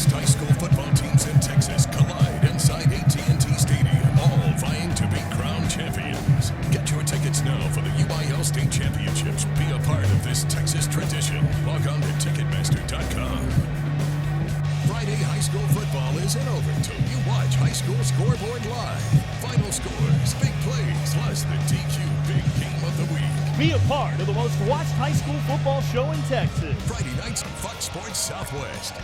best high school football teams in Texas collide inside AT&T Stadium, all vying to be crowned champions. Get your tickets now for the UIL State Championships. Be a part of this Texas tradition. Log on to Ticketmaster.com. Friday high school football isn't over until you watch High School Scoreboard live. Final scores, big plays, plus the DQ Big Game of the Week. Be a part of the most watched high school football show in Texas. Friday nights on Fox Sports Southwest.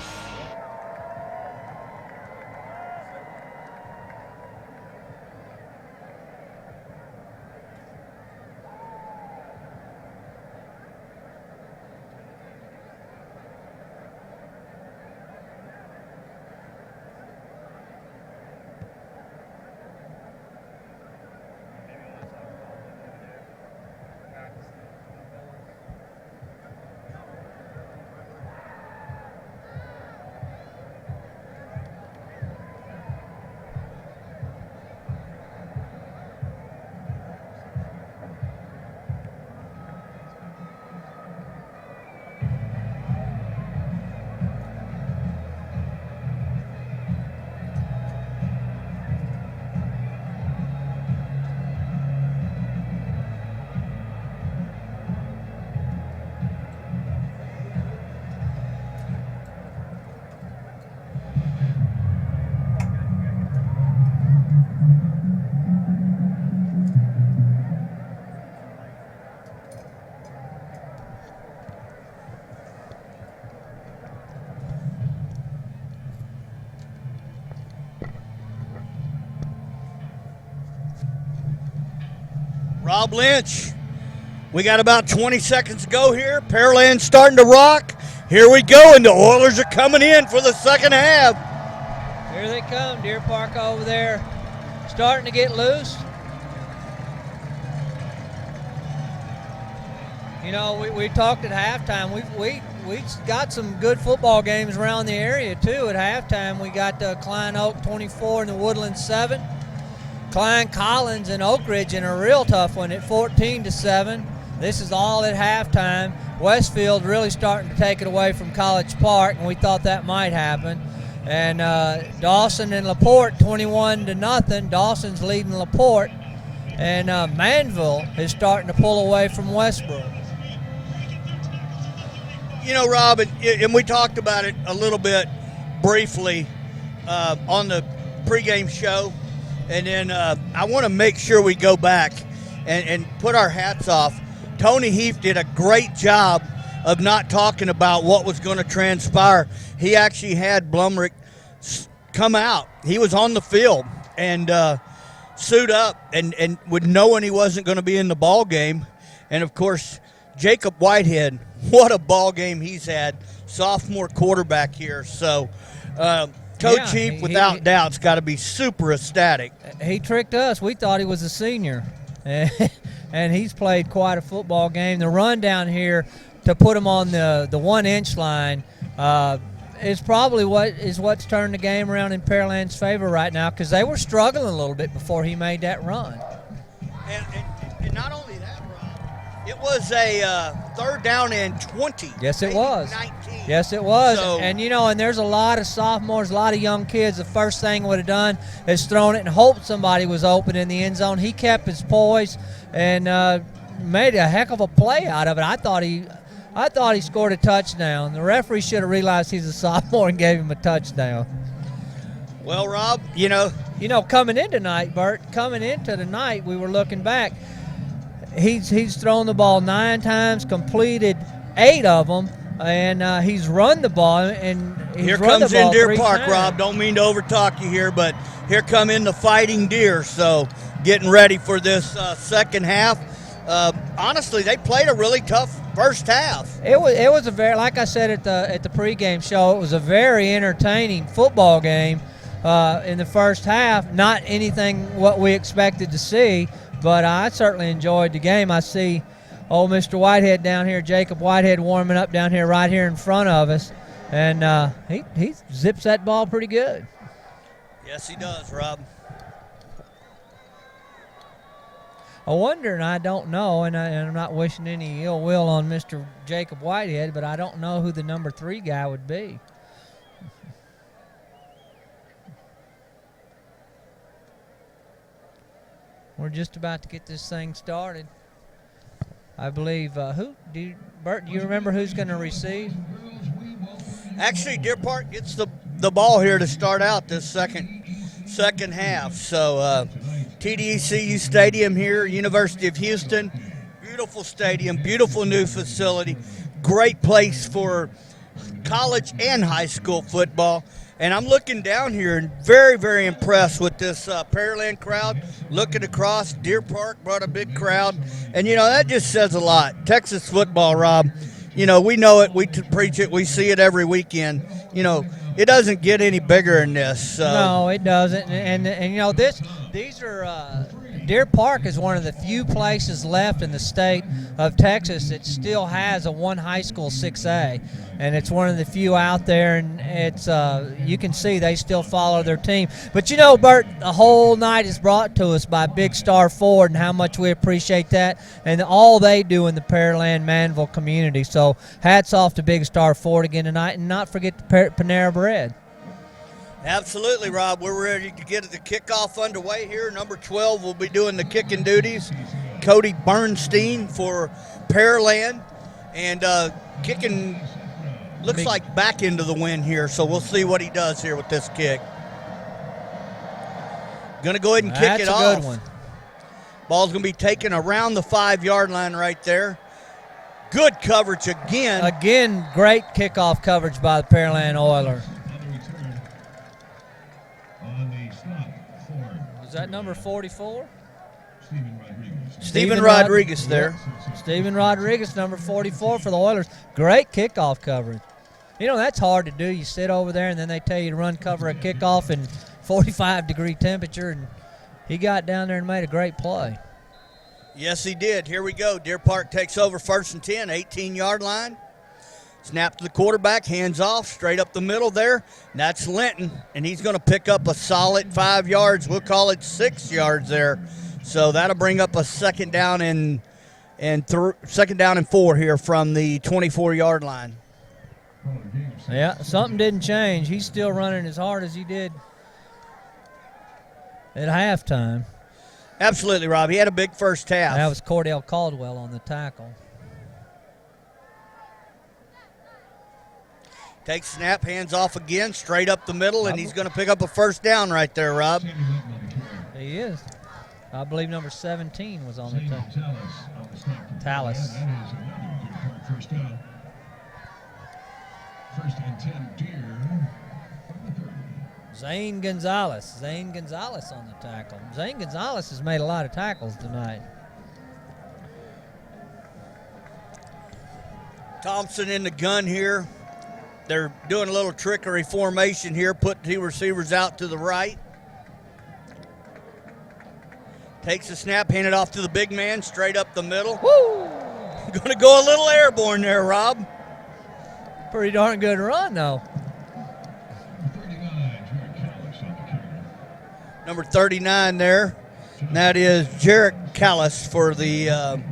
Rob Lynch, we got about 20 seconds to go here. Pearland starting to rock. Here we go, and the Oilers are coming in for the second half. Here they come, Deer Park over there, starting to get loose. You know, we talked at halftime. We got some good football games around the area too. At halftime, we got Klein Oak 24 and the Woodlands 7. Klein Collins and Oak Ridge in a real tough one at 14-7. This is all at halftime. Westfield really starting to take it away from College Park, and we thought that might happen. And Dawson and LaPorte 21-0. Dawson's leading LaPorte, and Manville is starting to pull away from Westbrook. You know, Rob, and we talked about it a little bit briefly on the pregame show. And then I want to make sure we go back and put our hats off. Tony Heath did a great job of not talking about what was going to transpire. He actually had Blumrick come out. He was on the field and suit up and with knowing he wasn't going to be in the ball game. And, of course, Jacob Whitehead, what a ball game he's had, sophomore quarterback here. So, Coach Heath, without doubt, has got to be super ecstatic. He tricked us. We thought he was a senior, and he's played quite a football game. The run down here to put him on the 1-inch line is probably what's turned the game around in Pearland's favor right now, because they were struggling a little bit before he made that run. And not only that, Rob, it was a third down and 20. Yes, it was. 19. Yes, it was. So, and, you know, and there's a lot of sophomores, a lot of young kids. The first thing he would have done is thrown it and hoped somebody was open in the end zone. He kept his poise and made a heck of a play out of it. I thought he scored a touchdown. The referee should have realized he's a sophomore and gave him a touchdown. Well, Rob, you know, coming in tonight, Bert, we were looking back. He's thrown the ball 9 times, completed 8 of them. And he's run the ball, and here comes in Deer Park, Rob. Don't mean to overtalk you here, but here come in the Fighting Deer. So getting ready for this second half. Honestly, they played a really tough first half. It was a very, like I said at the pregame show, it was a very entertaining football game in the first half. Not anything what we expected to see, but I certainly enjoyed the game. I see old Mr. Whitehead down here, Jacob Whitehead, warming up down here right here in front of us. And he zips that ball pretty good. Yes, he does, Rob. I wonder, and I don't know, and I'm not wishing any ill will on Mr. Jacob Whitehead, but I don't know who the number 3 guy would be. We're just about to get this thing started. I believe, Bert, do you remember who's going to receive? Actually, Deer Park gets the ball here to start out this second half. So TDECU Stadium here, University of Houston. Beautiful stadium, beautiful new facility. Great place for college and high school football. And I'm looking down here and very, very impressed with this Pearland crowd. Looking across, Deer Park brought a big crowd. And, that just says a lot. Texas football, Rob, we know it. We preach it. We see it every weekend. It doesn't get any bigger than this. So. No, it doesn't. And these are Deer Park is one of the few places left in the state of Texas that still has a one high school 6A, and it's one of the few out there. And it's you can see they still follow their team. But Bert, the whole night is brought to us by Big Star Ford, and how much we appreciate that, and all they do in the Pearland Manville community. So hats off to Big Star Ford again tonight, and not forget the Panera Bread. Absolutely, Rob. We're ready to get the kickoff underway here. Number 12 will be doing the kicking duties. Cody Bernstein for Pearland. And kicking looks like back into the wind here, so we'll see what he does here with this kick. Going to go ahead and kick it off. That's a good one. Ball's going to be taken around the 5-yard line right there. Good coverage again. Again, great kickoff coverage by the Pearland Oilers. Was that number 44? Steven Rodriguez there. Steven Rodriguez, number 44 for the Oilers. Great kickoff coverage. That's hard to do. You sit over there, and then they tell you to run cover a kickoff in 45-degree temperature, and he got down there and made a great play. Yes, he did. Here we go. Deer Park takes over 1st and 10, 18-yard line. Snap to the quarterback, hands off, straight up the middle there. And that's Linton, and he's going to pick up a solid 5 yards. We'll call it 6 yards there. So that'll bring up a second down and 4 here from the 24-yard line. Yeah, something didn't change. He's still running as hard as he did at halftime. Absolutely, Rob. He had a big first half. That was Cordell Caldwell on the tackle. Takes snap, hands off again, straight up the middle, and he's going to pick up a first down right there, Rob. He is. I believe number 17 was on the tackle. Tallis. First down. 1st and 10, Deer. Zane Gonzalez. Zane Gonzalez on the tackle. Zane Gonzalez has made a lot of tackles tonight. Thompson in the gun here. They're doing a little trickery formation here, put 2 receivers out to the right. Takes the snap, hand it off to the big man, straight up the middle. Woo! Going to go a little airborne there, Rob. Pretty darn good run, though. Number 39 there. And that is Jarek Callis for the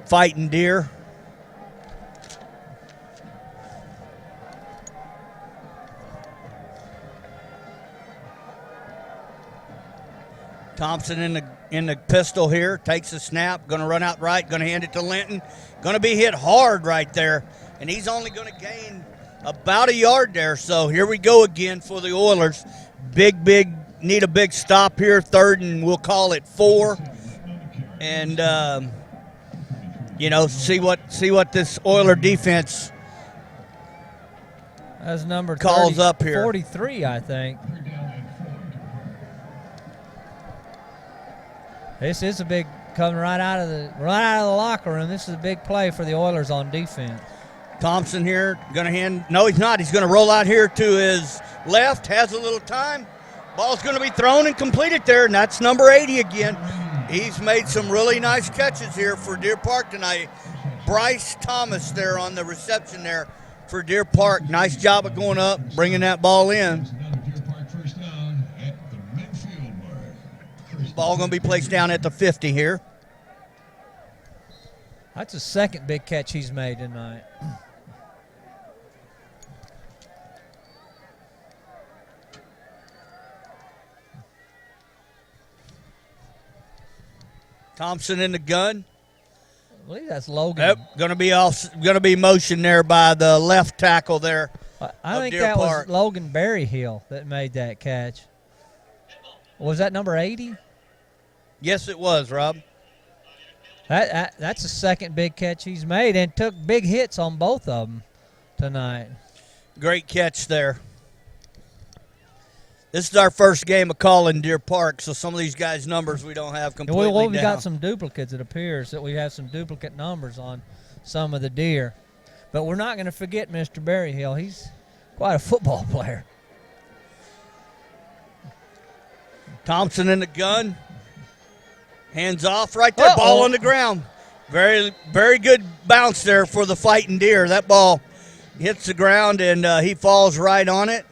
Fighting Deer. Thompson in the pistol here, takes a snap, going to run out right, going to hand it to Linton. Going to be hit hard right there, and he's only going to gain about a yard there. So here we go again for the Oilers. Need a big stop here, 3rd and we'll call it 4. And, see what this Oiler defense That's number calls 30, up here. 43, I think. This is a big coming right out of the locker room. This is a big play for the Oilers on defense. Thompson here going to hand. No, he's not. He's going to roll out here to his left. Has a little time. Ball's going to be thrown and completed there, and that's number 80 again. He's made some really nice catches here for Deer Park tonight. Bryce Thomas there on the reception there for Deer Park. Nice job of going up, bringing that ball in. Ball going to be placed down at the 50 here. That's the second big catch he's made tonight. Thompson in the gun. I believe that's Logan. Yep, going to be motion there by the left tackle there. I think Deer that Park. was Logan Berryhill that made that catch. Was that number 80? Yes, it was, Rob. That's the second big catch he's made and took big hits on both of them tonight. Great catch there. This is our first game of calling Deer Park, so some of these guys' numbers we don't have completely Well, we down. got some duplicates. It appears that we have some duplicate numbers on some of the deer. But we're not going to forget Mr. Berryhill. He's quite a football player. Thompson in the gun. Hands off right there. Uh-oh. Ball on the ground. Very, very good bounce there for the fighting deer. That ball hits the ground, and he falls right on it.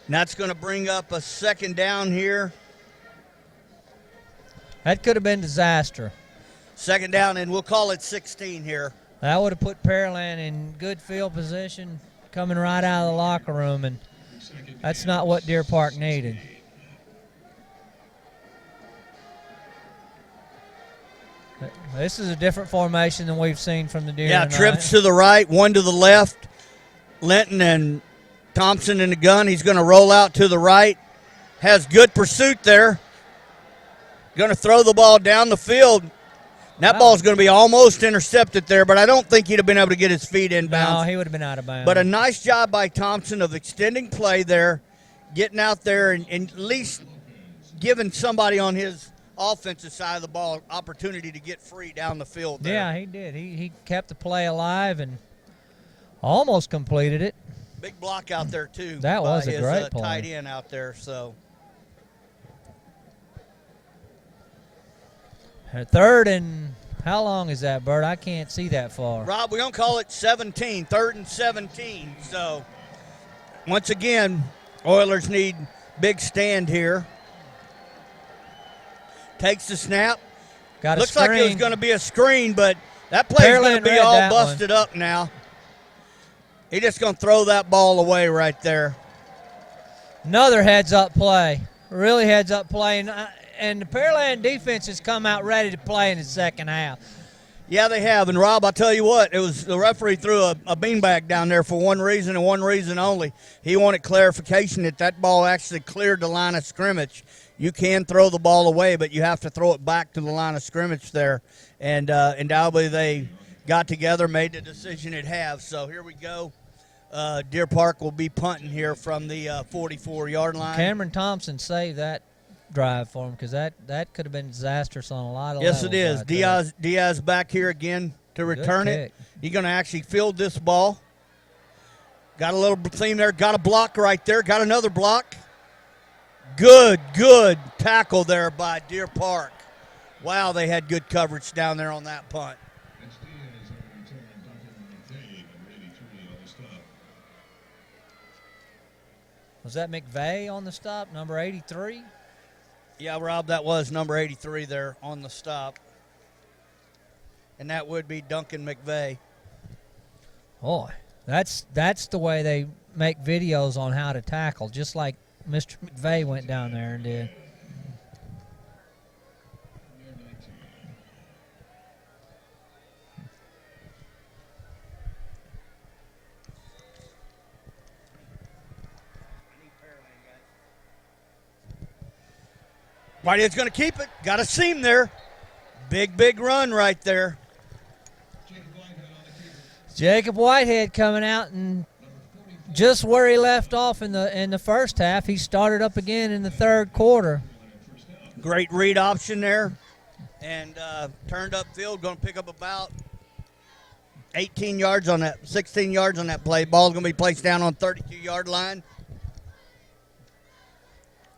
And that's going to bring up a second down here. That could have been disaster. Second down, and we'll call it 16 here. That would have put Pearland in good field position coming right out of the locker room, and that's not what Deer Park needed. This is a different formation than we've seen from the Deer Yeah, tonight. trips to the right, one to the left. Linton and Thompson in the gun. He's going to roll out to the right. Has good pursuit there. Going to throw the ball down the field. That ball's going to be almost intercepted there, but I don't think he'd have been able to get his feet inbounds. No, he would have been out of bounds. But a nice job by Thompson of extending play there, getting out there and at least giving somebody on his offensive side of the ball opportunity to get free down the field there. Yeah, he did. He kept the play alive and almost completed it. Big block out there, too. That was by a great his, play. tight end out there, so. Third and how long is that, Bert? I can't see that far. Rob, we're going to call it 17, 3rd and 17. So, once again, Oilers need big stand here. Takes the snap. Got a Looks screen. like it was going to be a screen, but that play's going Pearland to be read all that busted up now. He's just going to throw that ball away right there. Another heads-up play. Really heads-up play. And the Pearland defense has come out ready to play in the second half. Yeah, they have. And, Rob, I'll tell you what, it was the referee threw a beanbag down there for one reason and one reason only. He wanted clarification that ball actually cleared the line of scrimmage. You can throw the ball away, but you have to throw it back to the line of scrimmage there. And undoubtedly they got together, made the decision it have. So here we go. Deer Park will be punting here from the 44-yard line. Cameron Thompson saved that drive for him because that could have been disastrous on a lot of Yes, it levels is. right there. Diaz back here again to return it. kick. He's going to actually field this ball. Got a little theme there. Got a block right there. Got another block. Good tackle there by Deer Park. Wow, they had good coverage down there on that punt. Was that McVeigh on the stop, number 83? Yeah, Rob, that was number 83 there on the stop. And that would be Duncan McVeigh. Boy, that's the way they make videos on how to tackle, just like Mr. McVeigh went down there and did. Whitehead's going to keep it. Got a seam there. Big run right there. Jacob Whitehead coming out and just where he left off in the first half, he started up again in the third quarter. Great read option there. And turned up field, going to pick up about 16 yards on that play. Ball's going to be placed down on 32-yard line.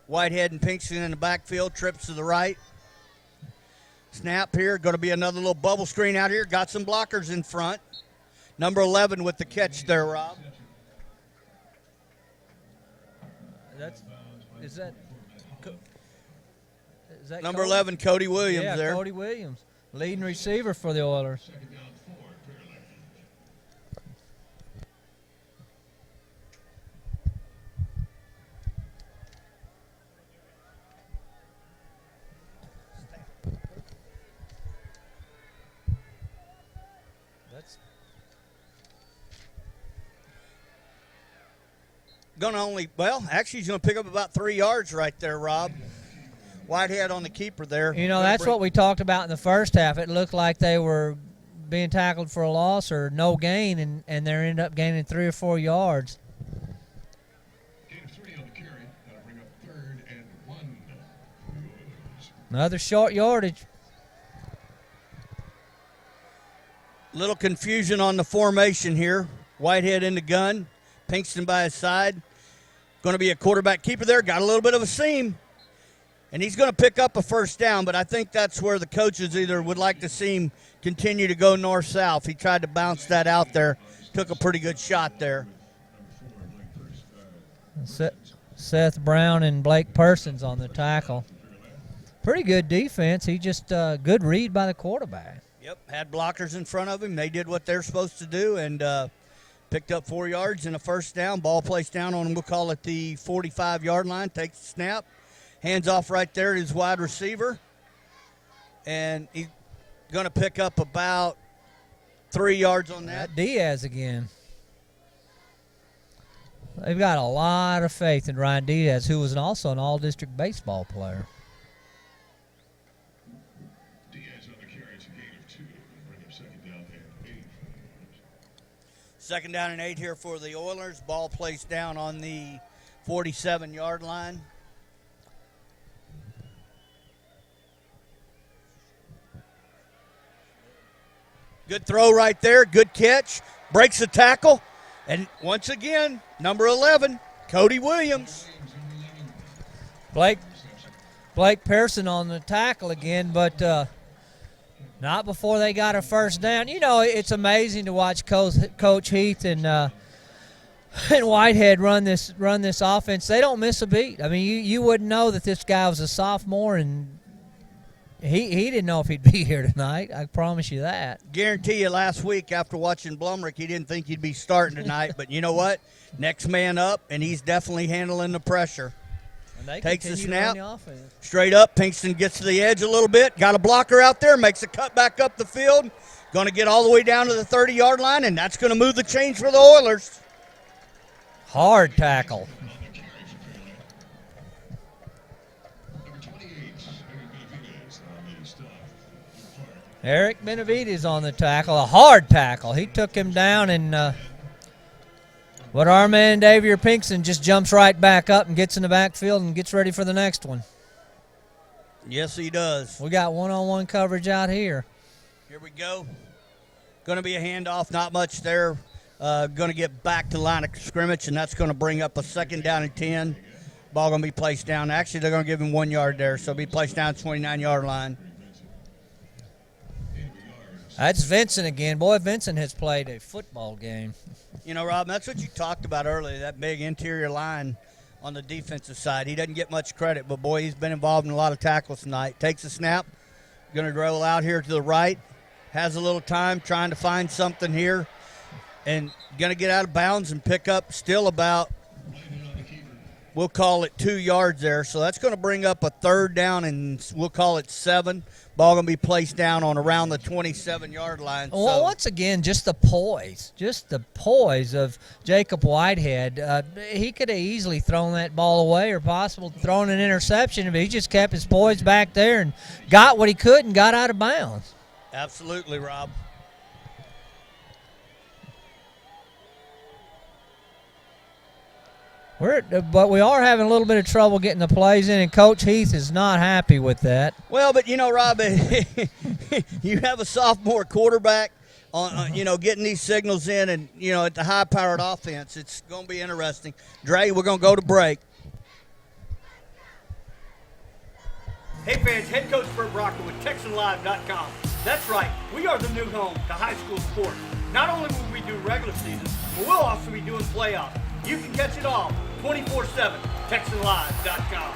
Whitehead and Pinkston in the backfield, trips to the right. Snap here, going to be another little bubble screen out here. Got some blockers in front. Number 11 with the catch there, Rob. Is that Number Cody? 11, Cody Williams there. Cody Williams, leading receiver for the Oilers. Actually, he's going to pick up about 3 yards right there, Rob. Whitehead on the keeper there. You know, that's what we talked about in the first half. It looked like they were being tackled for a loss or no gain, and they ended up gaining 3 or 4 yards. Gain of 3 on the carry. That'll bring up 3rd and 1. Another short yardage. Little confusion on the formation here. Whitehead in the gun. Pinkston by his side. Going to be a quarterback keeper there. Got a little bit of a seam. And he's going to pick up a first down, but I think that's where the coaches either would like to see him continue to go north-south. He tried to bounce that out there. Took a pretty good shot there. Seth Brown and Blake Persons on the tackle. Pretty good defense. He just good read by the quarterback. Yep, had blockers in front of him. They did what they're supposed to do and picked up 4 yards and a first down. Ball placed down on, we'll call it the 45-yard line. Takes the snap. Hands off right there to his wide receiver. And he's going to pick up about 3 yards on that. Diaz again. They've got a lot of faith in Ryan Diaz, who was also an all-district baseball player. Diaz on the carry. It's a gain of 2. Bring up 2nd down and 8. 2nd down and 8 here for the Oilers. Ball placed down on the 47-yard line. Good throw right there. Good catch. Breaks the tackle. And once again, number 11, Cody Williams. Blake Pearson on the tackle again, but not before they got a first down. You know, it's amazing to watch Coach Heath and Whitehead run this offense. They don't miss a beat. I mean, you wouldn't know that this guy was a sophomore, and he didn't know if he'd be here tonight. I promise you that. Guarantee you last week after watching Blumrick, he didn't think he'd be starting tonight. But you know what? Next man up, and he's definitely handling the pressure. And they Takes the snap. The offense. Straight up. Pinkston gets to the edge a little bit. Got a blocker out there. Makes a cut back up the field. Going to get all the way down to the 30-yard line, and that's going to move the chains for the Oilers. Hard tackle. Eric Benavides on the tackle, a hard tackle. He took him down, and our man Davier Pinkston just jumps right back up and gets in the backfield and gets ready for the next one. Yes, he does. We got one-on-one coverage out here. Here we go. Going to be a handoff, not much there. Going to get back to the line of scrimmage, and that's going to bring up a 2nd down and 10. Ball going to be placed down. Actually, they're going to give him 1 yard there, so it'll be placed down 29-yard line. That's Vincent again. Boy, Vincent has played a football game. You know, Rob, that's what you talked about earlier, that big interior line on the defensive side. He doesn't get much credit, but, boy, he's been involved in a lot of tackles tonight. Takes a snap. Going to roll out here to the right. Has a little time trying to find something here. And going to get out of bounds and pick up still about, we'll call it 2 yards there. So that's going to bring up a 3rd down, and we'll call it 7. Ball going to be placed down on around the 27-yard line. Well, once again, just the poise of Jacob Whitehead. He could have easily thrown that ball away or possibly thrown an interception, but he just kept his poise back there and got what he could and got out of bounds. Absolutely, Rob. But we are having a little bit of trouble getting the plays in, and Coach Heath is not happy with that. Well, but, you know, Rob, you have a sophomore quarterback on getting these signals in and, at the high-powered offense. It's going to be interesting. Dre, we're going to go to break. Hey fans, head coach Bert Brocker with TexanLive.com. That's right, we are the new home to high school sports. Not only will we do regular season, but we'll also be doing playoffs. You can catch it all 24/7, TexanLive.com.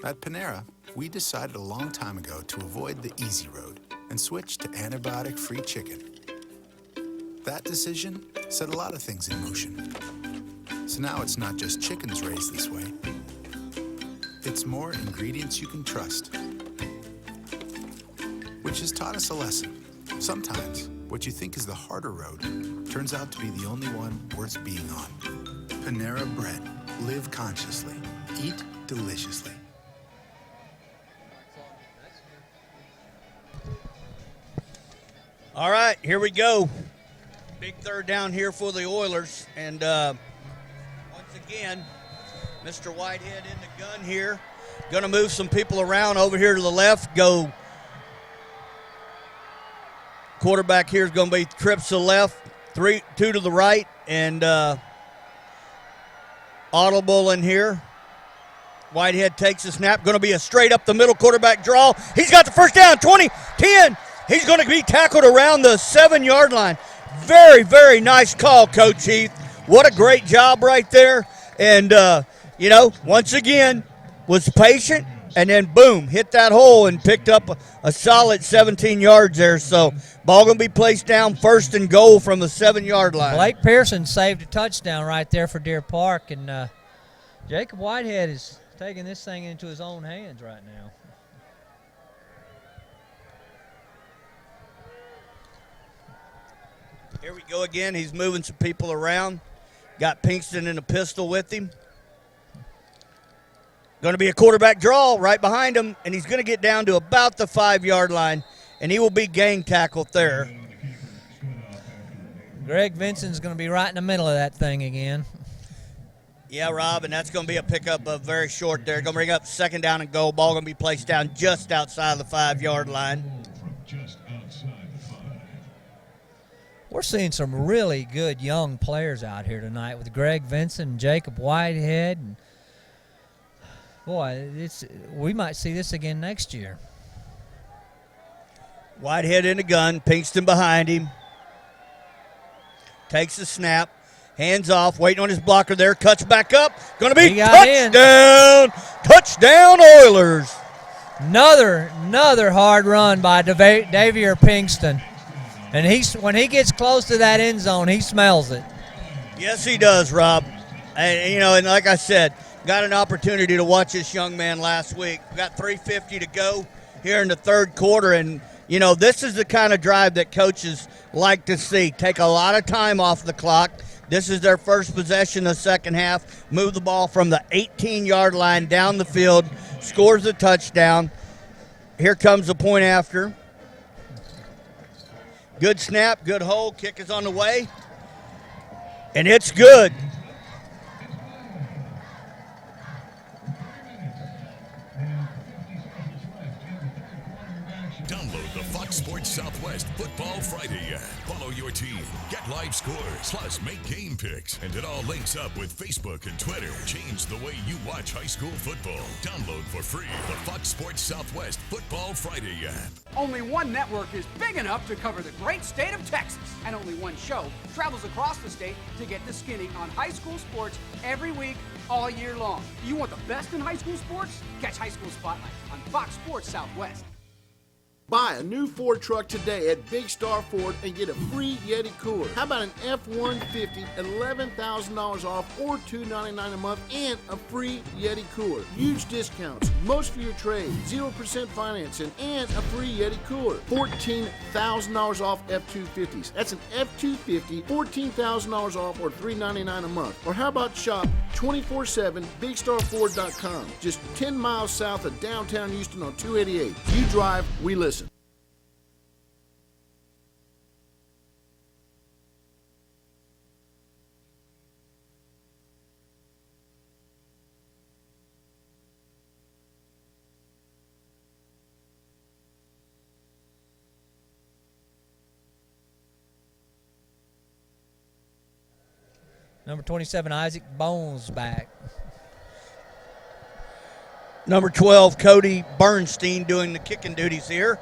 At Panera, we decided a long time ago to avoid the easy road and switch to antibiotic-free chicken. That decision set a lot of things in motion. So now it's not just chickens raised this way. It's more ingredients you can trust. Which has taught us a lesson. Sometimes, what you think is the harder road turns out to be the only one worth being on. Panera Bread. Live consciously. Eat deliciously. All right, here we go. Big third down here for the Oilers. And once again, Mr. Whitehead in the gun here. Going to move some people around over here to the left. Go. Quarterback here is going to be trips to the left, 2 to the right, and audible in here. Whitehead takes the snap. Going to be a straight up the middle quarterback draw. He's got the first down, 20, 10. He's going to be tackled around the 7-yard line. Very, very nice call, Coach Heath. What a great job right there. And, once again, was patient and then, boom, hit that hole and picked up a solid 17 yards there. So, ball going to be placed down, 1st and goal from the 7-yard line. Blake Pearson saved a touchdown right there for Deer Park. And Jacob Whitehead is taking this thing into his own hands right now. Here we go again. He's moving some people around. Got Pinkston in a pistol with him. Going to be a quarterback draw right behind him, and he's going to get down to about the 5-yard line, and he will be gang tackled there. Greg Vinson's going to be right in the middle of that thing again. Yeah, Rob, and that's going to be a pickup of very short there. Going to bring up 2nd down and goal. Ball going to be placed down just outside the 5-yard line. We're seeing some really good young players out here tonight with Greg Vinson and Jacob Whitehead. And boy, we might see this again next year. Whitehead in the gun, Pinkston behind him. Takes the snap, hands off, waiting on his blocker there, cuts back up. Going to be touchdown! Touchdown, Oilers! Another hard run by Davier Pinkston. And when he gets close to that end zone, he smells it. Yes, he does, Rob. And like I said, got an opportunity to watch this young man last week. We got 3:50 to go here in the 3rd quarter, and this is the kind of drive that coaches like to see. Take a lot of time off the clock. This is their first possession of the 2nd half. Move the ball from the 18-yard line down the field. Scores a touchdown. Here comes the point after. Good snap, good hold. Kick is on the way. And it's good. Download the Fox Sports Southwest Football Friday app. Follow your team, get live scores, plus make game picks. And it all links up with Facebook and Twitter. Change the way you watch high school football. Download for free the Fox Sports Southwest Football Friday app. Only one network is big enough to cover the great state of Texas. And only one show travels across the state to get the skinny on high school sports every week, all year long. You want the best in high school sports? Catch High School Spotlight on Fox Sports Southwest. Buy a new Ford truck today at Big Star Ford and get a free Yeti cooler. How about an F-150, $11,000 off or $299 a month and a free Yeti cooler. Huge discounts, most for your trade, 0% financing, and a free Yeti cooler. $14,000 off F-250s. That's an F-250, $14,000 off or $399 a month. Or how about shop 24/7 BigStarFord.com. Just 10 miles south of downtown Houston on 288. You drive, we listen. Number 27, Isaac Bones back. Number 12, Cody Bernstein doing the kicking duties here.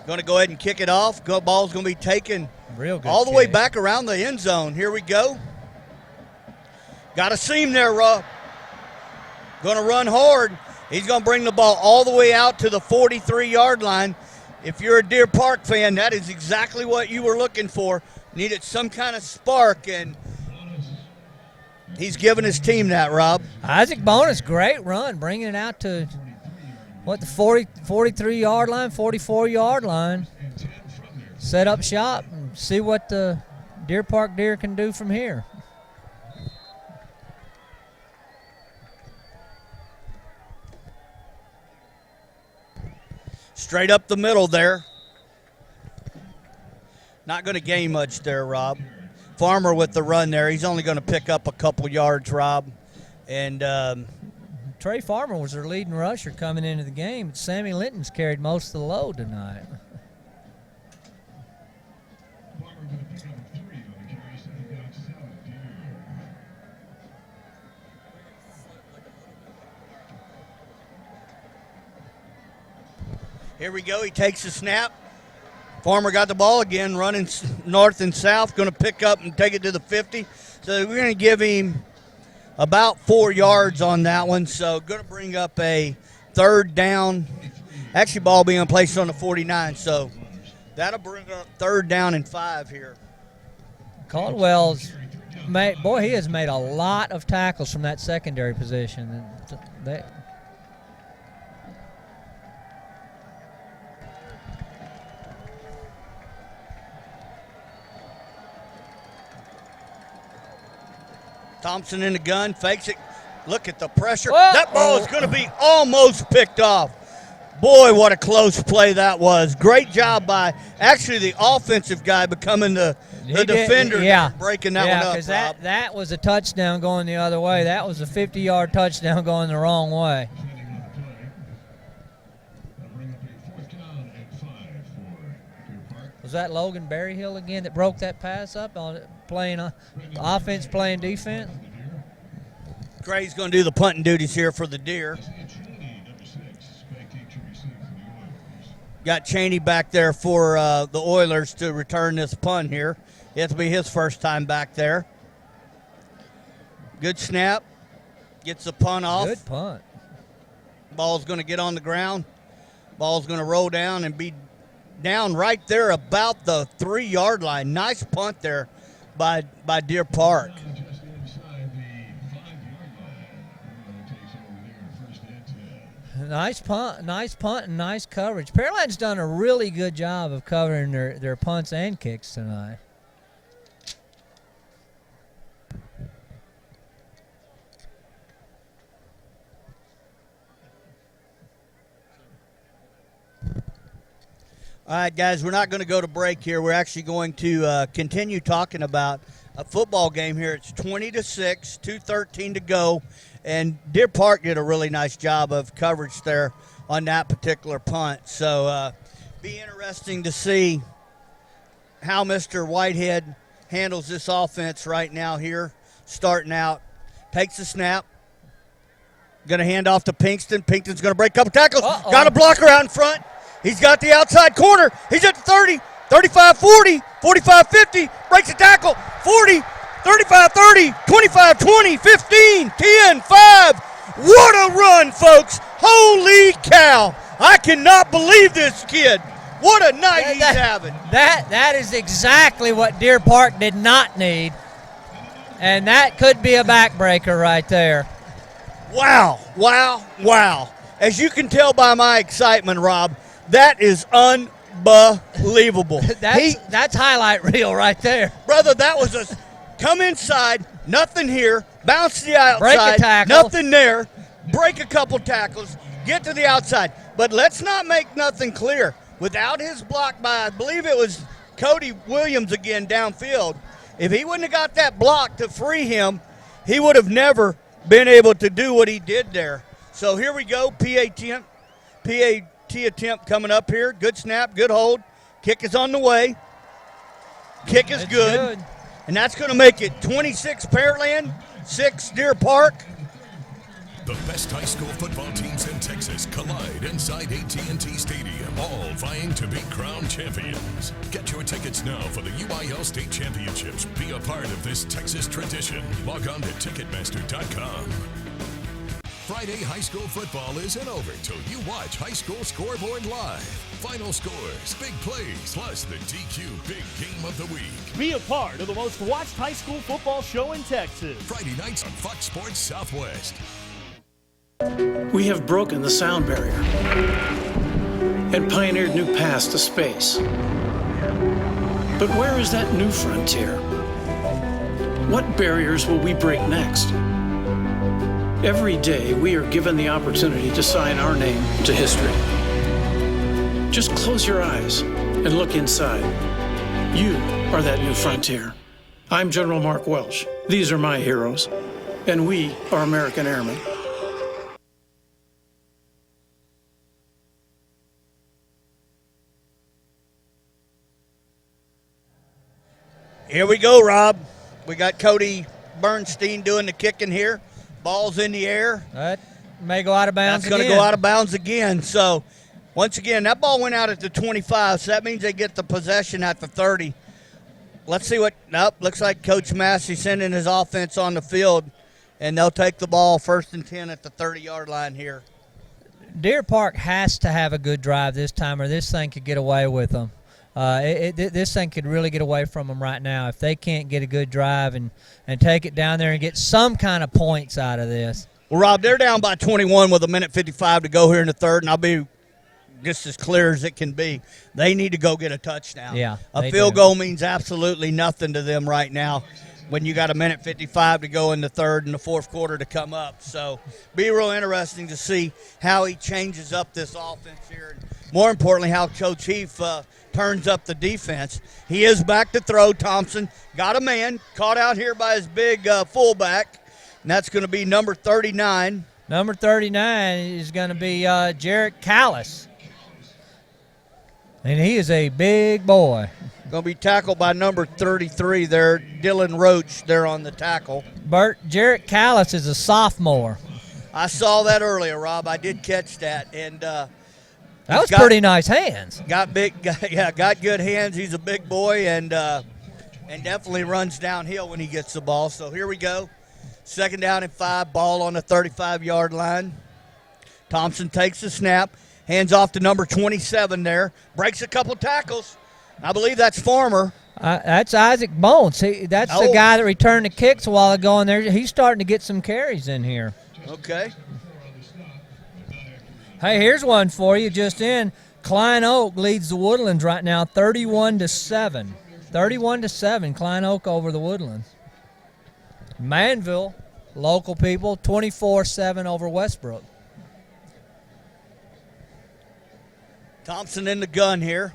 Going to go ahead and kick it off. Ball's going to be taken Real good all the way kick. back around the end zone. Here we go. Got a seam there, Rob. Going to run hard. He's going to bring the ball all the way out to the 43-yard line. If you're a Deer Park fan, that is exactly what you were looking for. Needed some kind of spark, and he's giving his team that, Rob. Isaac Bonus, great run, bringing it out to, the 43-yard line, 44-yard line. Set up shop and see what the Deer Park Deer can do from here. Straight up the middle there. Not going to gain much there, Rob. Farmer with the run there. He's only going to pick up a couple yards, Rob. And Trey Farmer was their leading rusher coming into the game. Sammy Linton's carried most of the load tonight. Here we go. He takes the snap. Farmer got the ball again, running north and south, going to pick up and take it to the 50. So we're going to give him about 4 yards on that one. So going to bring up a third down. Actually, ball being placed on the 49. So that'll bring up third down and 5 here. Caldwell's he has made a lot of tackles from that secondary position. Thompson in the gun, fakes it. Look at the pressure. Whoa. That ball is going to be almost picked off. Boy, what a close play that was. Great job by actually the offensive guy becoming the defender, breaking that one up, because that was a touchdown going the other way. That was a 50-yard touchdown going the wrong way. Was that Logan Berryhill again that broke that pass up on playing offense, playing defense? Gray's going to do the punting duties here for the Deer. Got Cheney back there for the Oilers to return this punt here. It'll be his first time back there. Good snap. Gets the punt off. Good punt. Ball's going to get on the ground. Ball's going to roll down and be down right there about the 3-yard line. Nice punt there by Deer Park. Nice punt, and nice coverage. Pearland's done a really good job of covering their punts and kicks tonight. All right, guys, we're not going to go to break here. We're actually going to continue talking about a football game here. It's 20-6, 2:13 to go, and Deer Park did a really nice job of coverage there on that particular punt. So be interesting to see how Mr. Whitehead handles this offense right now here, starting out. Takes the snap. Going to hand off to Pinkston. Pinkston's going to break a couple tackles. Uh-oh. Got a blocker out in front. He's got the outside corner. He's at the 30, 35, 40, 45, 50. Breaks a tackle. 40, 35, 30, 25, 20, 15, 10, 5. What a run, folks. Holy cow. I cannot believe this kid. What a night he's having. That is exactly what Deer Park did not need. And that could be a backbreaker right there. Wow, wow, wow. As you can tell by my excitement, Rob, that is unbelievable. That's highlight reel right there. Brother, that was a come inside, nothing here, bounce to the outside, break a tackle, nothing there, break a couple tackles, get to the outside. But let's not make nothing clear. Without his block by, I believe it was Cody Williams again downfield, if he wouldn't have got that block to free him, he would have never been able to do what he did there. So here we go, PAT attempt coming up here. Good snap, good hold. Kick is on the way. Kick is good. And that's going to make it 26 Pearland, 6 Deer Park. The best high school football teams in Texas collide inside AT&T Stadium, all vying to be crown champions. Get your tickets now for the UIL State Championships. Be a part of this Texas tradition. Log on to Ticketmaster.com. Friday high school football isn't over till you watch High School Scoreboard live. Final scores, big plays, plus the DQ Big Game of the Week. Be a part of the most watched high school football show in Texas. Friday nights on Fox Sports Southwest. We have broken the sound barrier and pioneered new paths to space. But where is that new frontier? What barriers will we break next? Every day, we are given the opportunity to sign our name to history. Just close your eyes and look inside. You are that new frontier. I'm General Mark Welsh. These are my heroes. And we are American Airmen. Here we go, Rob. We got Cody Bernstein doing the kicking here. Ball's in the air. That may go out of bounds That's going to go out of bounds again. So, once again, that ball went out at the 25, so that means they get the possession at the 30. Let's see what – nope, looks like Coach Massey sending his offense on the field, and they'll take the ball 1st and 10 at the 30-yard line here. Deer Park has to have a good drive this time, or this thing could get away with them. This thing could really get away from them right now if they can't get a good drive and take it down there and get some kind of points out of this. Well, Rob, they're down by 21 with 1:55 to go here in the third, and I'll be just as clear as it can be. They need to go get a touchdown. Yeah, a field goal means absolutely nothing to them right now when you got 1:55 to go in the third and the fourth quarter to come up. So be real interesting to see how he changes up this offense here, and more importantly, how Coach Heath turns up the defense. He is back to throw. Thompson got a man, caught out here by his big fullback, and that's going to be number 39. Number 39 is going to be Jarrett Callis. And he is a big boy. Going to be tackled by number 33 there, Dylan Roach there on the tackle. Jarrett Callis is a sophomore. I saw that earlier, Rob. I did catch that. And that was pretty nice hands. Got good hands. He's a big boy and definitely runs downhill when he gets the ball. So here we go. 2nd down and 5, ball on the 35-yard line. Thompson takes the snap, hands off to number 27 there, breaks a couple tackles. I believe that's Farmer. That's Isaac Bones. That's the guy that returned the kicks a while ago, and he's starting to get some carries in here. Okay. Hey, here's one for you just in. Klein Oak leads the Woodlands right now 31-7. 31-7, Klein Oak over the Woodlands. Manville, local people, 24-7 over Westbrook. Thompson in the gun here.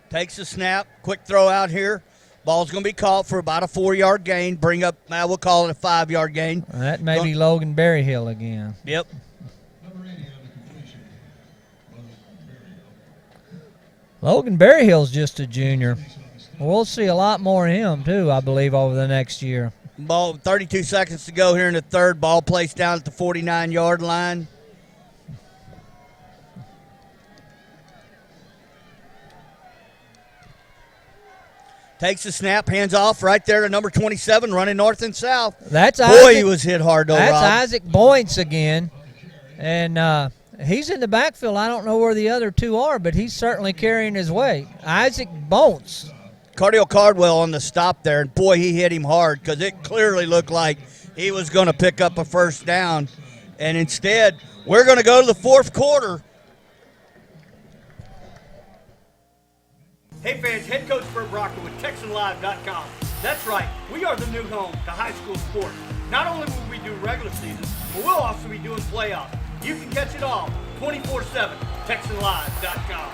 Takes the snap, quick throw out here. Ball's going to be caught for about a 4-yard gain. Bring up, we'll call it a 5-yard gain. That may be Logan Berryhill again. Yep. Logan Berryhill's just a junior. We'll see a lot more of him, too, I believe, over the next year. Ball, 32 seconds to go here in the third. Ball placed down at the 49-yard line. Takes the snap, hands off right there to number 27, running north and south. He was hit hard, though, That's Rob. Isaac Boyce again. And he's in the backfield. I don't know where the other two are, but he's certainly carrying his weight. Isaac Boyce. Cardio Cardwell on the stop there, and, boy, he hit him hard because it clearly looked like he was going to pick up a first down. And instead, we're going to go to the fourth quarter. Hey fans, head coach Bert Brocker with TexanLive.com. That's right, we are the new home to high school sports. Not only will we do regular season, but we'll also be doing playoffs. You can catch it all 24/7, TexanLive.com.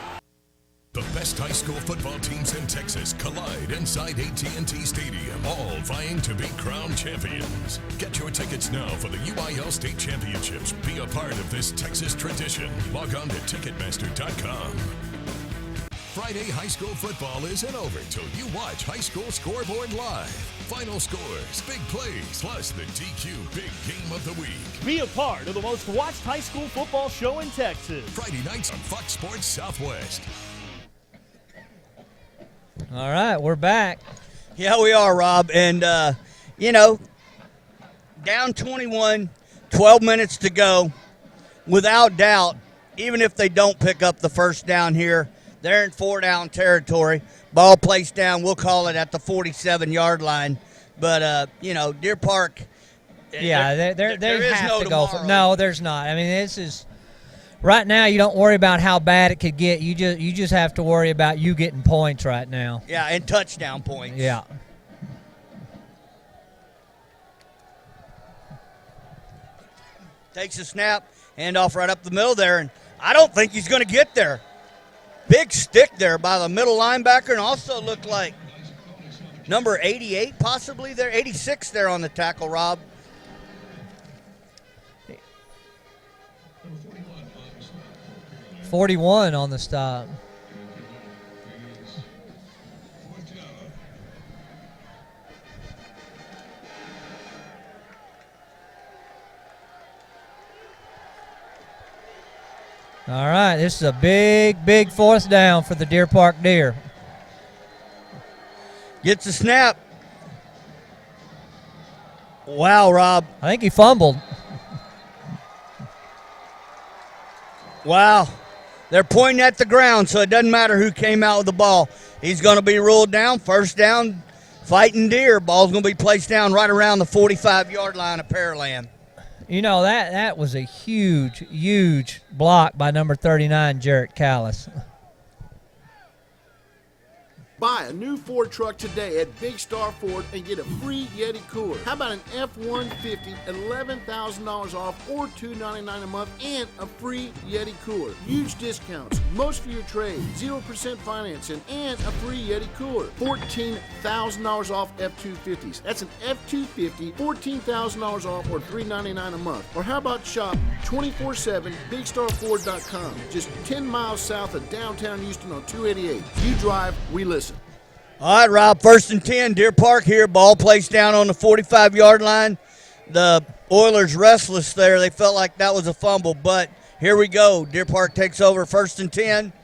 The best high school football teams in Texas collide inside AT&T Stadium, all vying to be crowned champions. Get your tickets now for the UIL State Championships. Be a part of this Texas tradition. Log on to Ticketmaster.com. Friday high school football isn't over till you watch High School Scoreboard live. Final scores, big plays, plus the DQ Big Game of the Week. Be a part of the most watched high school football show in Texas. Friday nights on Fox Sports Southwest. All right, we're back. Yeah, we are, Rob. And, down 21, 12 minutes to go. Without doubt, even if they don't pick up the first down here, they're in 4-down territory. Ball placed down, we'll call it at the 47-yard line. But, Deer Park. Yeah, there is have no to go tomorrow. for. No, there's not. I mean, this is right now. You don't worry about how bad it could get. You just have to worry about you getting points right now. Yeah, and touchdown points. Yeah. Takes a snap, handoff right up the middle there, and I don't think he's going to get there. Big stick there by the middle linebacker, and also looked like number 88 possibly there, 86 there on the tackle, Rob. .41 on the stop. All right, this is a big, big fourth down for the Deer Park Deer. Gets a snap. Wow, Rob. I think he fumbled. Wow. They're pointing at the ground, so it doesn't matter who came out with the ball. He's going to be ruled down. First down, Fighting Deer. Ball's going to be placed down right around the 45-yard line of Pearland. You know, that was a huge, huge block by number 39, Jarrett Callis. Buy a new Ford truck today at Big Star Ford and get a free Yeti cooler. How about an F-150 at $11,000 off or $299 a month and a free Yeti cooler? Huge discounts, most for your trade, 0% financing, and a free Yeti cooler. $14,000 off F-250s. That's an F-250, $14,000 off or $399 a month. Or how about shop 24/7 BigStarFord.com, just 10 miles south of downtown Houston on 288. You drive, we listen. All right, Rob, 1st and 10, Deer Park here. Ball placed down on the 45-yard line. The Oilers restless there. They felt like that was a fumble, but here we go. Deer Park takes over 1st and 10.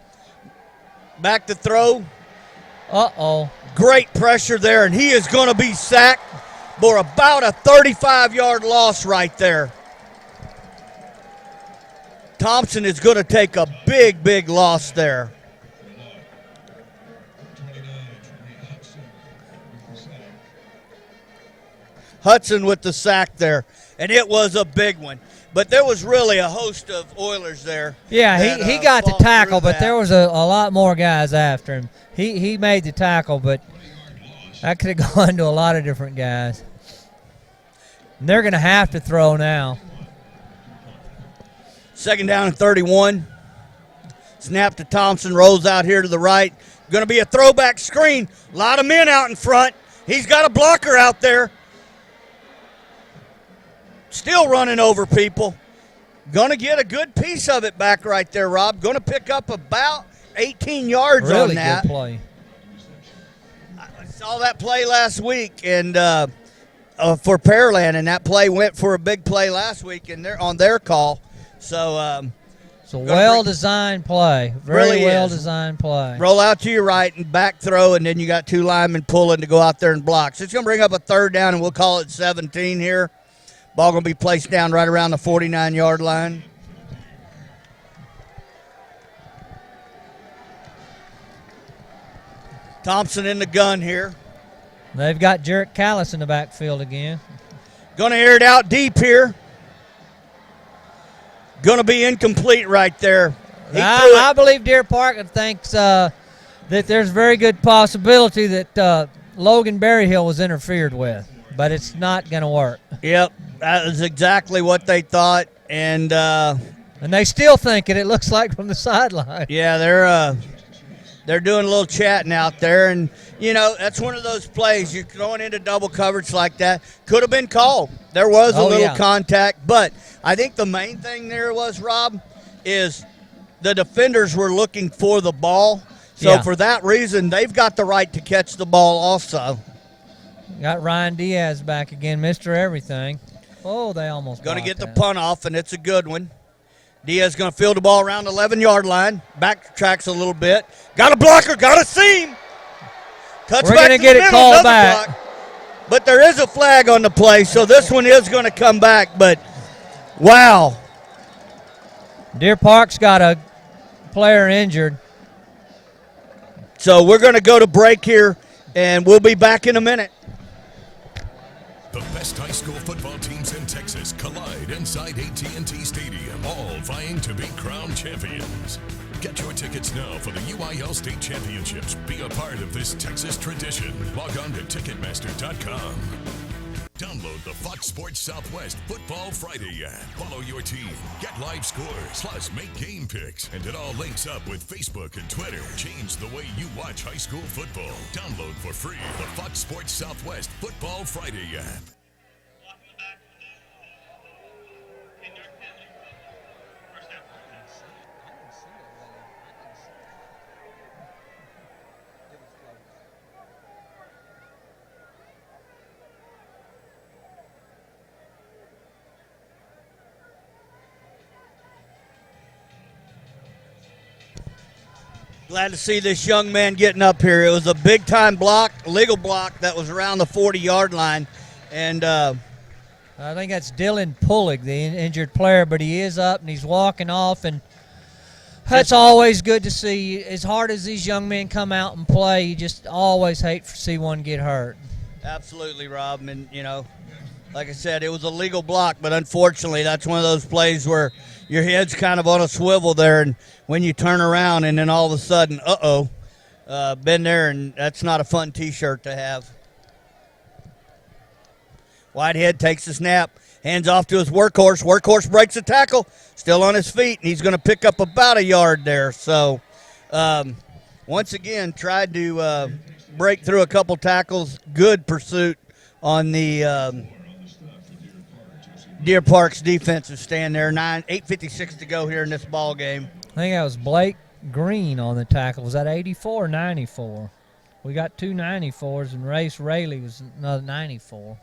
Back to throw. Uh-oh. Great pressure there, and he is going to be sacked for about a 35-yard loss right there. Thompson is going to take a big, big loss there. Hudson with the sack there, and it was a big one. But there was really a host of Oilers there. Yeah, he got the tackle, but there was a lot more guys after him. He made the tackle, but that could have gone to a lot of different guys. And they're going to have to throw now. 2nd down and 31. Snap to Thompson, rolls out here to the right. Going to be a throwback screen. A lot of men out in front. He's got a blocker out there. Still running over people. Going to get a good piece of it back right there, Rob. Going to pick up about 18 yards really on that. Good play. I saw that play last week and for Pearland, and that play went for a big play last week and they're on their call. So it's a well-designed play. Very really well-designed play. Roll out to your right and back throw, and then you got two linemen pulling to go out there and block. So it's going to bring up a 3rd down, and we'll call it 17 here. Ball going to be placed down right around the 49-yard line. Thompson in the gun here. They've got Jarrett Callis in the backfield again. Going to air it out deep here. Going to be incomplete right there. I believe Deer Park thinks that there's very good possibility that Logan Berryhill was interfered with, but it's not going to work. Yep, that is exactly what they thought, and they still think it. It looks like from the sideline. Yeah, they're doing a little chatting out there, and you know that's one of those plays. You're going into double coverage like that. Could have been called. There was a little contact, but I think the main thing there was, Rob, is the defenders were looking for the ball. So for that reason, they've got the right to catch the ball also. Got Ryan Diaz back again, Mr. Everything. Oh, they almost going to get the punt off, and it's a good one. Diaz going to field the ball around the 11-yard line. Backtracks a little bit. Got a blocker, got a seam. Cuts We're back going to get the it middle, called back. Block. But there is a flag on the play, so this one is going to come back. But, wow. Deer Park's got a player injured. So we're going to go to break here, and we'll be back in a minute. The best high school football teams in Texas collide inside AT&T Stadium, all vying to be crown champions. Get your tickets now for the UIL State Championships. Be a part of this Texas tradition. Log on to Ticketmaster.com. Download the Fox Sports Southwest Football Friday app. Follow your team, get live scores, plus make game picks. And it all links up with Facebook and Twitter. Change the way you watch high school football. Download for free the Fox Sports Southwest Football Friday app. Glad to see this young man getting up here. It was a big-time block, legal block that was around the 40-yard line. And I think that's Dylan Pullig, the injured player, but he is up and he's walking off. And that's always good to see. As hard as these young men come out and play, you just always hate to see one get hurt. Absolutely, Rob. And, like I said, it was a legal block, but unfortunately that's one of those plays where your head's kind of on a swivel there, and when you turn around and then all of a sudden, been there, and that's not a fun T-shirt to have. Whitehead takes the snap, hands off to his workhorse. Workhorse breaks the tackle, still on his feet, and he's going to pick up about a yard there. So, once again, tried to break through a couple tackles. Good pursuit on the Deer Park's defensive stand there. 8:56 to go here in this ball game. I think that was Blake Green on the tackle. Was that 84 or 94? We got two 94s, and Race Rayleigh was another 94.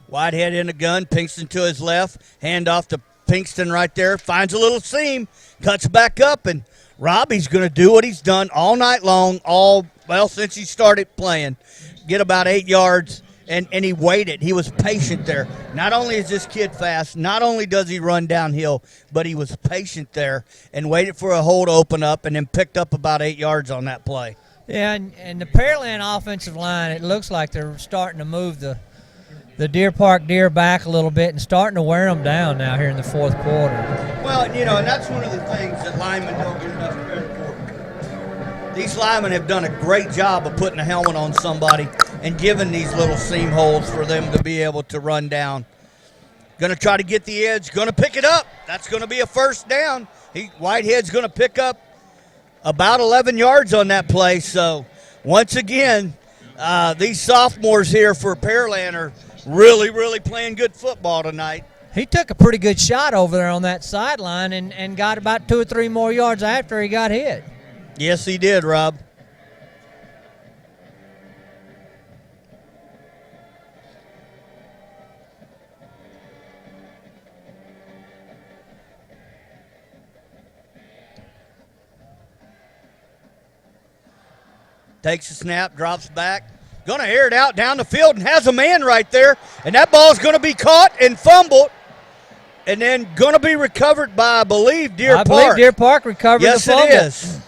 Whitehead in the gun, Pinkston to his left, hand off to Pinkston right there, finds a little seam, cuts back up, and Robbie's going to do what he's done all night long, since he started playing. Get about 8 yards, and he waited. He was patient there. Not only is this kid fast, not only does he run downhill, but he was patient there and waited for a hole to open up and then picked up about 8 yards on that play. Yeah, and the Pearland offensive line, it looks like they're starting to move the Deer Park Deer back a little bit and starting to wear them down now here in the fourth quarter. Well, and that's one of the things that linemen don't get enough credit for. These linemen have done a great job of putting a helmet on somebody and giving these little seam holes for them to be able to run down. Going to try to get the edge, going to pick it up. That's going to be a first down. Whitehead's going to pick up about 11 yards on that play. So, once again, these sophomores here for Pearland are really, really playing good football tonight. He took a pretty good shot over there on that sideline and got about 2 or 3 more yards after he got hit. Yes, he did, Rob. Takes a snap, drops back. Going to air it out down the field and has a man right there. And that ball's going to be caught and fumbled. And then going to be recovered by, I believe, Deer Park. I believe Deer Park recovered the fumble. Yes, it is.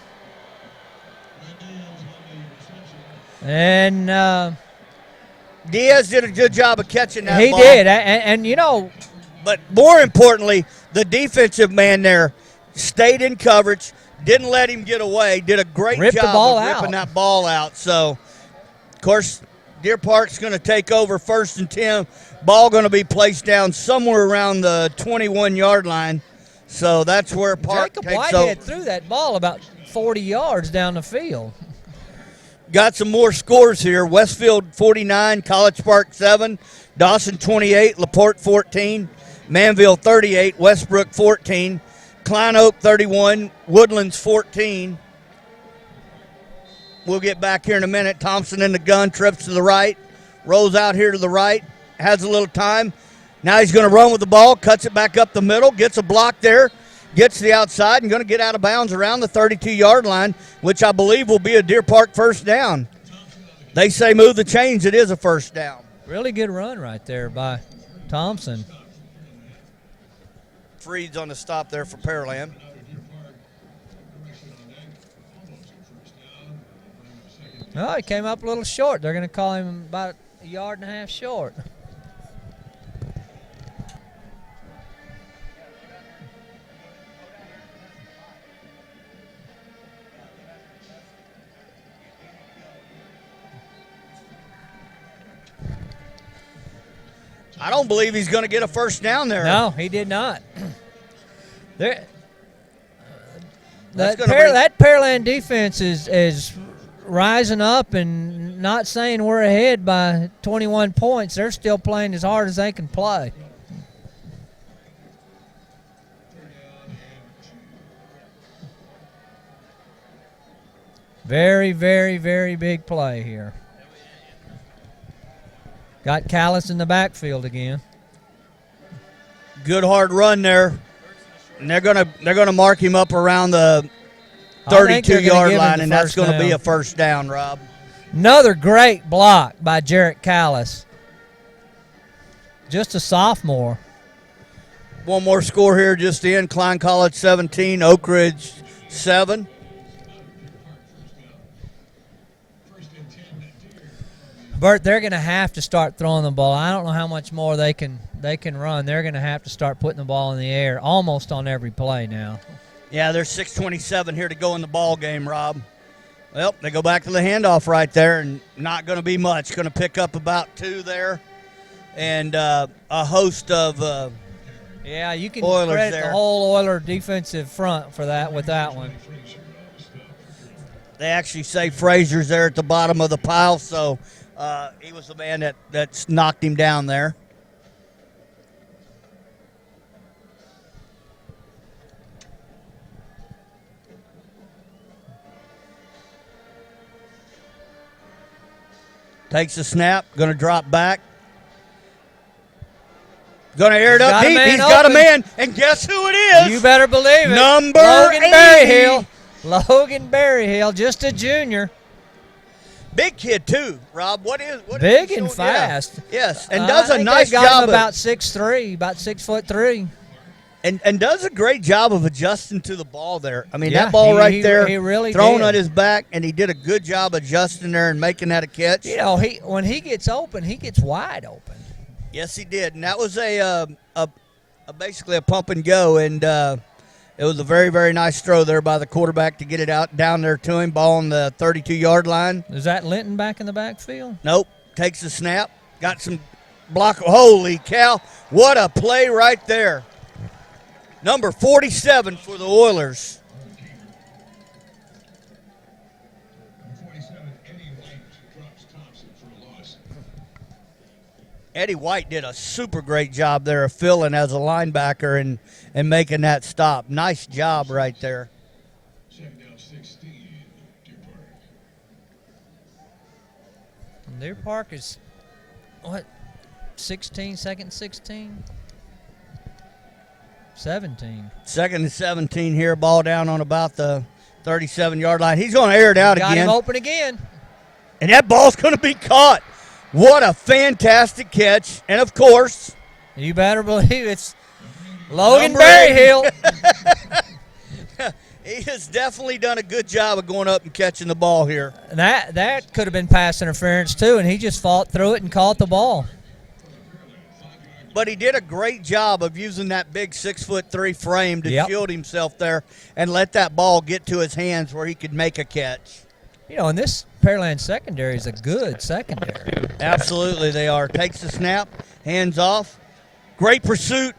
And Diaz did a good job of catching that ball. He did. And But more importantly, the defensive man there stayed in coverage, didn't let him get away, did a great job of ripping that ball out. So, of course, Deer Park's going to take over 1st and 10. Ball going to be placed down somewhere around the 21-yard line. So that's where Park Jacob takes Whitehead over. threw that ball about 40 yards down the field. Got some more scores here. Westfield 49, College Park 7, Dawson 28, LaPorte 14, Manville 38, Westbrook 14, Klein Oak 31, Woodlands 14. We'll get back here in a minute. Thompson in the gun, trips to the right, rolls out here to the right, has a little time. Now he's going to run with the ball, cuts it back up the middle, gets a block there, gets to the outside, and going to get out of bounds around the 32-yard line, which I believe will be a Deer Park first down. They say move the chains. It is a first down. Really good run right there by Thompson. Freed's on the stop there for Pearland. Oh, he came up a little short. They're going to call him about a yard and a half short. I don't believe he's going to get a first down there. No, he did not. There, That's that gonna that Pearland defense is rising up and not saying we're ahead by 21 points. They're still playing as hard as they can play. Very, very, very big play here. Got Callis in the backfield again. Good hard run there. And they're gonna mark him up around the 32-yard line, and that's going to be a first down, Rob. Another great block by Jarrett Callis. Just a sophomore. One more score here just in. Klein College 17, Oak Ridge 7. Bert, they're going to have to start throwing the ball. I don't know how much more they can run. They're going to have to start putting the ball in the air almost on every play now. Yeah, there's 6:27 here to go in the ball game, Rob. Well, they go back to the handoff right there, and not going to be much. Going to pick up about 2 there, and a host of yeah, you can Oilers credit there. the whole Oiler defensive front for that with that one. They actually say Frazier's there at the bottom of the pile, so he was the man that's knocked him down there. Takes a snap, going to drop back. Going to air it up deep. He's got a man, and guess who it is? You better believe it. Number Logan 80. Berryhill. Logan Berryhill, just a junior. Big kid too, Rob. What is Big he and showing? fast. Yeah. Yes, and does a nice got job. Him about 6'3", about 6'3". And does a great job of adjusting to the ball there. I mean, Yeah, that ball right there, he really thrown did. at his back, and he did a good job adjusting there and making that a catch. You know, when he gets open, he gets wide open. Yes, he did, and that was a basically a pump and go, and it was a very, very nice throw there by the quarterback to get it out down there to him. Ball on the 32-yard line. Is that Linton back in the backfield? Nope. Takes the snap. Got some block. Holy cow! What a play right there. Number 47 for the Oilers. Eddie White did a super great job there of filling as a linebacker and making that stop. Nice job right there. Deer Park is, what, 16, second 16? 17. Second and 17 here. Ball down on about the 37-yard line. He's going to air it out Got again. him open again. And that ball's going to be caught. What a fantastic catch. And, of course, You better believe it's Logan Number Berryhill. he has definitely done a good job of going up and catching the ball here. That could have been pass interference too, and he just fought through it and caught the ball. But he did a great job of using that big 6'3" frame to shield himself there and let that ball get to his hands where he could make a catch. You know, and this Pearland secondary is a good secondary. Absolutely, they are. Takes the snap, hands off. Great pursuit,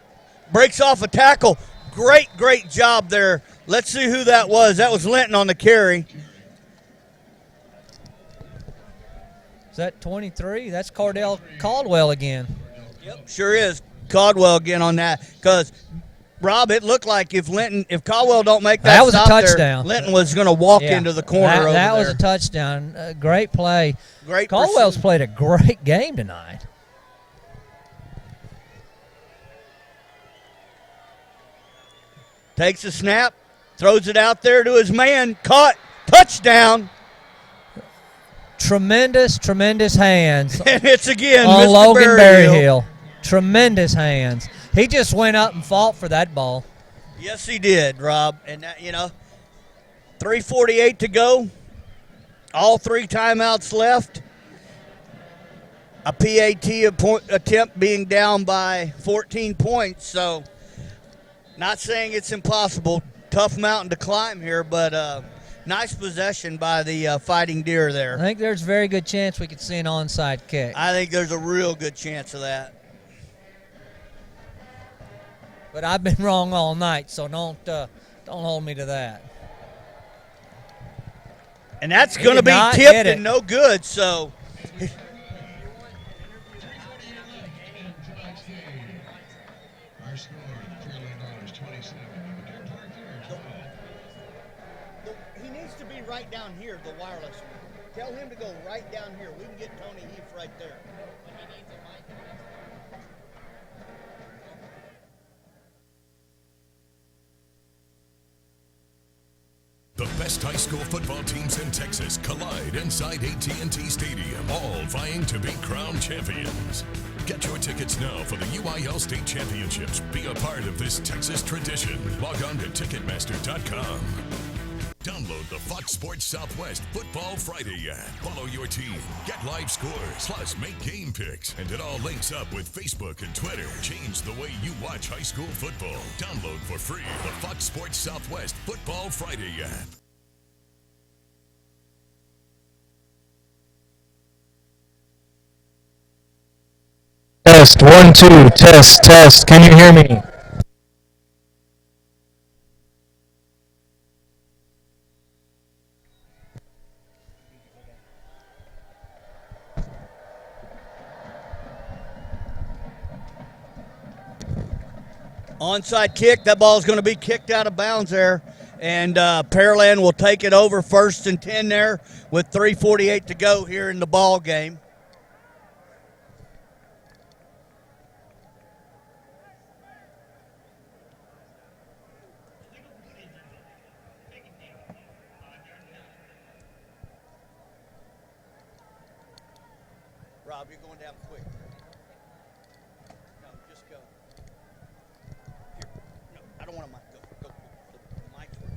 breaks off a tackle. Great job there. Let's see who that was. That was Linton on the carry. Is that 23? That's Cardell Caldwell again. Yep, sure is. Caldwell again on that. Because, Rob, it looked like if Caldwell don't make that was a stop touchdown. there, Linton was going to walk into the corner over there. That was a touchdown. Great play. Great Caldwell's pursuit. played a great game tonight. Takes a snap, throws it out there to his man, caught, touchdown. Tremendous hands And it's again on Mr. Logan Berryhill. Berryhill. Tremendous hands. He just went up and fought for that ball. Yes, he did, Rob. And, 3:48 to go. All 3 timeouts left. A PAT attempt being down by 14 points. So, not saying it's impossible. Tough mountain to climb here, but nice possession by the Fighting Deer there. I think there's a very good chance we could see an onside kick. I think there's a real good chance of that. But I've been wrong all night, so don't hold me to that. And that's He going to did be not tipped hit it. and no good. So Our score, the Pearland Oilers 27, Deer Park Bears 12. he needs to be right down here, the wireless. Tell him to go right down here. We can get Tony Heath right there. The best high school football teams in Texas collide inside AT&T Stadium, all vying to be crown champions. Get your tickets now for the UIL State Championships. Be a part of this Texas tradition. Log on to Ticketmaster.com. Download the Fox Sports Southwest Football Friday app. Follow your team, get live scores, plus make game picks. And it all links up with Facebook and Twitter. Change the way you watch high school football. Download for free the Fox Sports Southwest Football Friday app. Test, 1, 2, test. Can you hear me? Onside kick. That ball is going to be kicked out of bounds there. And Pearland will take it over 1st and 10 there with 3:48 to go here in the ball game. Rob, you're going down quick. No, just go. Here. No, I don't want to mic. Go. The mic's working.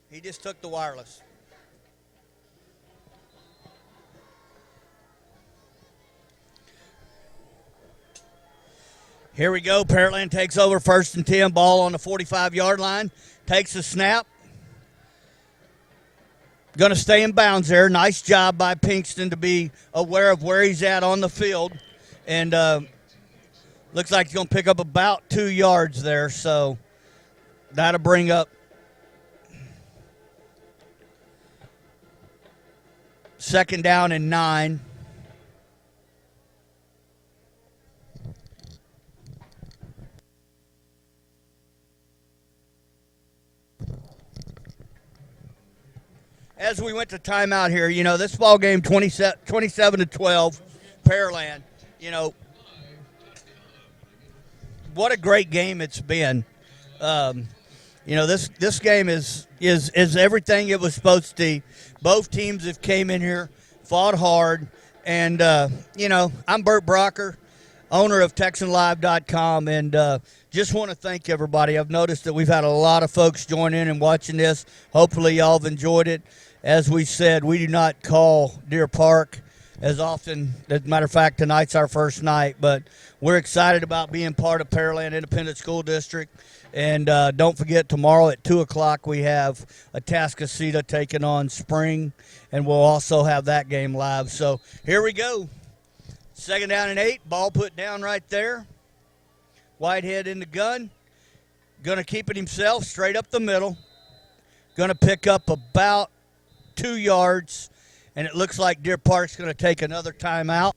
He just took the wireless. Here we go. Pearland takes over 1st and 10. Ball on the 45-yard line. Takes a snap. Going to stay in bounds there. Nice job by Pinkston to be aware of where he's at on the field. And looks like he's going to pick up about 2 yards there. So that'll bring up 2nd down and 9. As we went to timeout here, you know, this ball game 27-12, Pearland, you know, what a great game it's been. You know, this game is everything it was supposed to be. Both teams have came in here, fought hard, and, you know, I'm Bert Brocker, owner of TexanLive.com, and just want to thank everybody. I've noticed that we've had a lot of folks join in and watching this. Hopefully y'all have enjoyed it. As we said, we do not call Deer Park as often. As a matter of fact, tonight's our first night, but we're excited about being part of Pearland Independent School District. And don't forget, tomorrow at 2 o'clock we have Atascocita taking on Spring, and we'll also have that game live. So here we go. 2nd down and 8. Ball put down right there. Whitehead in the gun. Going to keep it himself straight up the middle. Going to pick up about 2 yards, and it looks like Deer Park's going to take another timeout.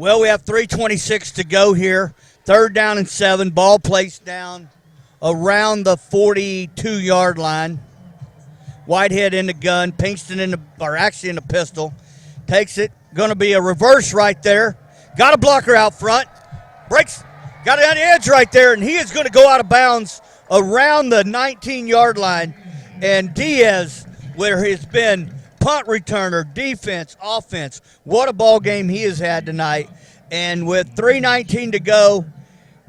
Well, we have 3:26 to go here. 3rd down and 7. Ball placed down around the 42-yard line. Whitehead in the gun. Pinkston in the pistol. Takes it. Going to be a reverse right there. Got a blocker out front. Breaks. Got it on the edge right there, and he is going to go out of bounds around the 19-yard line. And Diaz, where he's been punt returner, defense, offense, what a ball game he has had tonight. And with 3:19 to go,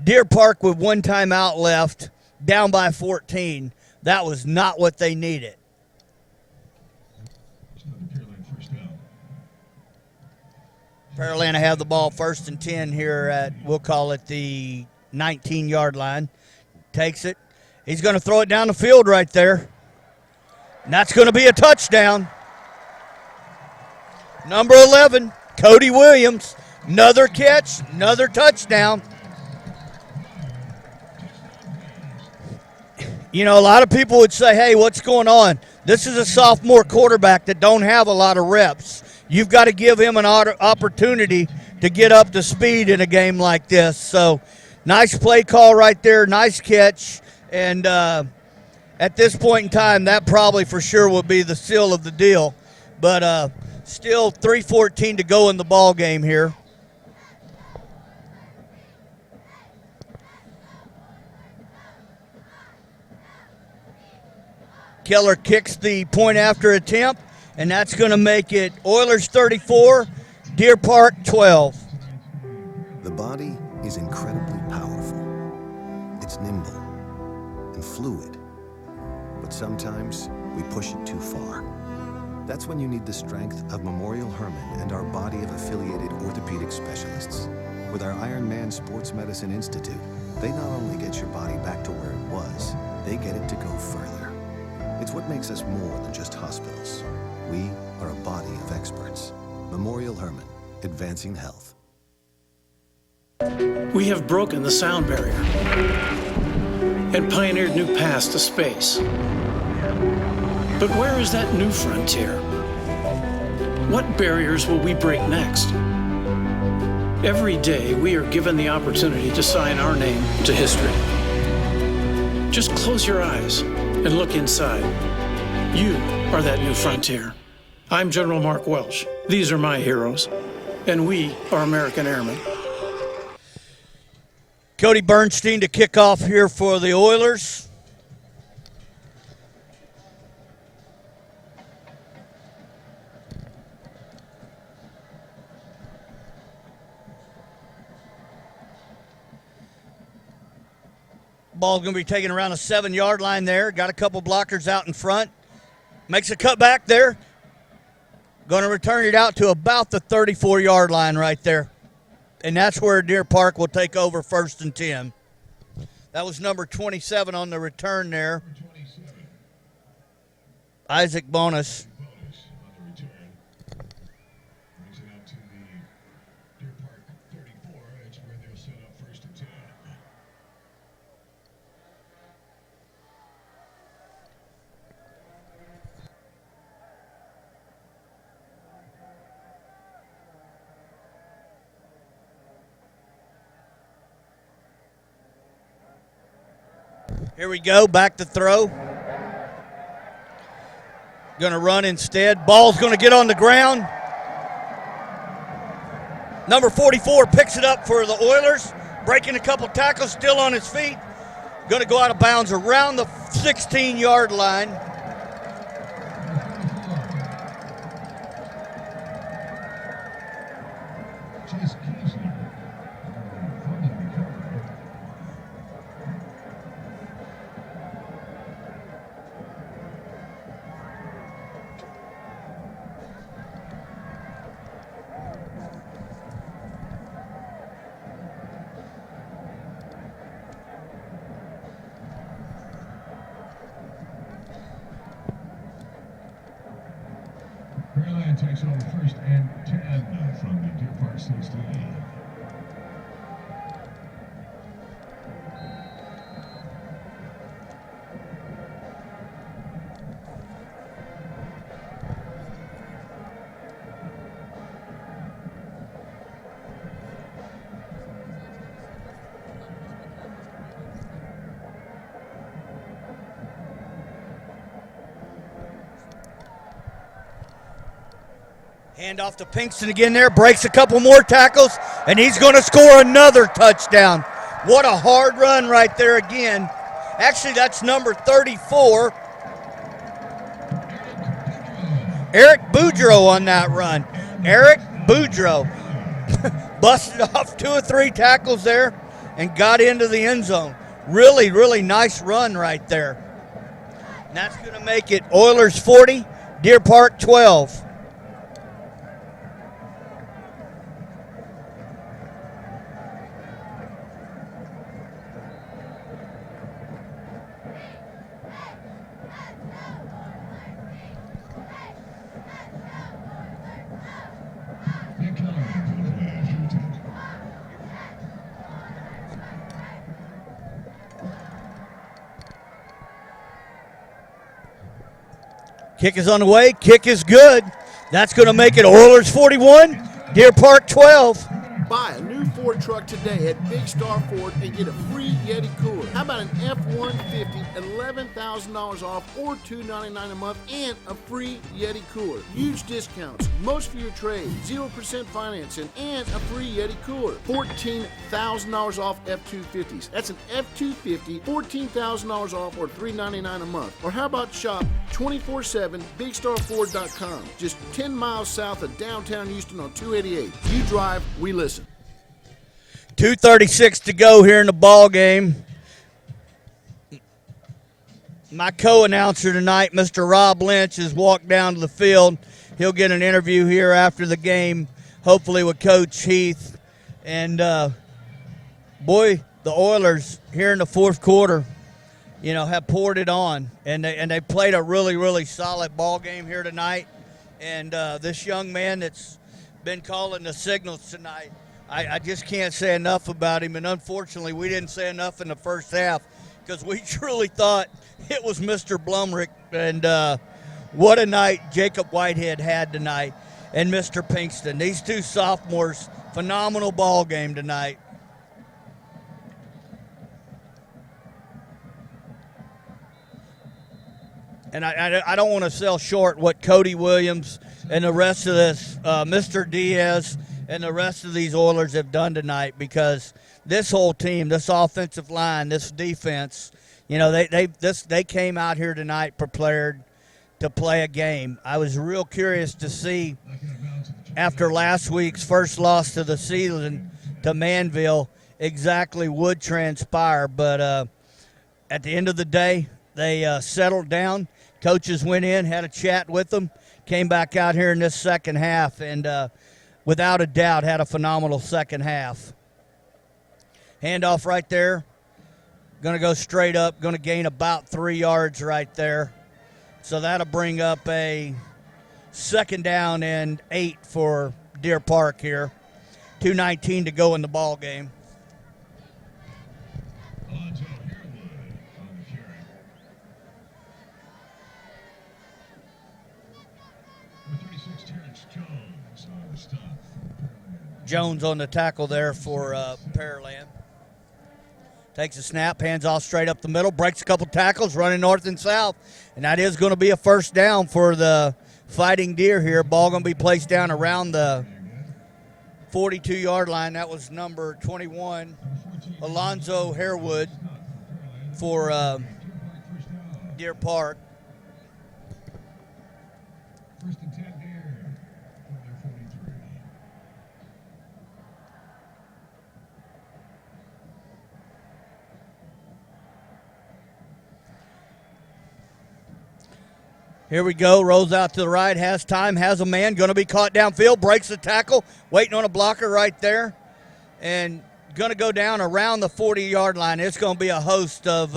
Deer Park with 1 timeout left, down by 14. That was not what they needed. Pearland have the ball 1st and 10 here at, we'll call it the 19-yard line. Takes it. He's going to throw it down the field right there. And that's going to be a touchdown. Number 11, Cody Williams. Another catch, another touchdown. You know, a lot of people would say, hey, what's going on? This is a sophomore quarterback that don't have a lot of reps. You've got to give him an opportunity to get up to speed in a game like this. So, nice play call right there, nice catch. And at this point in time, that probably for sure will be the seal of the deal. But still 3:14 to go in the ball game here. Keller kicks the point after attempt, and that's going to make it Oilers 34, Deer Park 12. The body is incredibly powerful. It's nimble and fluid, but sometimes we push it too far. That's when you need the strength of Memorial Hermann and our body of affiliated orthopedic specialists. With our Iron Man Sports Medicine Institute, they not only get your body back to where it was, they get it to go further. It's what makes us more than just hospitals. We are a body of experts. Memorial Hermann, advancing health. We have broken the sound barrier and pioneered new paths to space. But where is that new frontier? What barriers will we break next? Every day, we are given the opportunity to sign our name to history. Just close your eyes and look inside. You are that new frontier. I'm General Mark Welsh. These are my heroes. And we are American Airmen. Cody Bernstein to kick off here for the Oilers. Ball's going to be taken around a 7-yard line there. Got a couple blockers out in front. Makes a cut back there. Going to return it out to about the 34-yard line right there. And that's where Deer Park will take over 1st and 10. That was number 27 on the return there. Isaac Bonus. Here we go, back to throw. Going to run instead. Ball's going to get on the ground. Number 44 picks it up for the Oilers. Breaking a couple tackles, still on his feet. Going to go out of bounds around the 16-yard line. Pearland takes over 1st and 10 from the Deer Park 16. Hand off to Pinkston again there, breaks a couple more tackles, and he's going to score another touchdown. What a hard run right there again. Actually, that's number 34. Eric Boudreau on that run. Eric Boudreau busted off 2 or 3 tackles there and got into the end zone. Really, really nice run right there. And that's going to make it Oilers 40, Deer Park 12. Kick is on the way. Kick is good. That's going to make it Oilers 41, Deer Park 12. Buy a new Ford truck today at Big Star Ford and get a free Yeti cooler. How about an F-150, $11,000 off or $299 a month and a free Yeti cooler. Huge discounts, most for your trade, 0% financing, and a free Yeti cooler. $14,000 off F-250s. That's an F-250, $14,000 off or $399 a month. Or how about shop 24/7 BigStarFord.com. Just 10 miles south of downtown Houston on 288. You drive, we listen. 2:36 to go here in the ball game. My co-announcer tonight, Mr. Rob Lynch, has walked down to the field. He'll get an interview here after the game, hopefully with Coach Heath. And, boy, the Oilers here in the fourth quarter, you know, have poured it on. And they played a really, really solid ball game here tonight. And this young man that's been calling the signals tonight, I just can't say enough about him. And unfortunately, we didn't say enough in the first half because we truly thought it was Mr. Blumrick. And what a night Jacob Whitehead had tonight, and Mr. Pinkston. These two sophomores, phenomenal ball game tonight. And I don't want to sell short what Cody Williams and the rest of this, Mr. Diaz and the rest of these Oilers have done tonight, because this whole team, this offensive line, this defense, you know, they came out here tonight prepared to play a game. I was real curious to see, after last week's first loss to the season to Manville, exactly would transpire. But at the end of the day, they settled down. Coaches went in, had a chat with them, came back out here in this second half, and without a doubt had a phenomenal second half. Handoff right there. Going to go straight up, going to gain about 3 yards right there. So that'll bring up a 2nd down and 8 for Deer Park here. 2:19 to go in the ball game. Jones on the tackle there for Pearland. Takes a snap, hands off straight up the middle, breaks a couple tackles, running north and south. And that is going to be a 1st down for the Fighting Deer here. Ball going to be placed down around the 42-yard line. That was number 21, Alonzo Harewood for Deer Park. 1st and 10 Deer from their 43. Here we go, rolls out to the right, has time, has a man, going to be caught downfield, breaks the tackle, waiting on a blocker right there, and going to go down around the 40-yard line. It's going to be a host of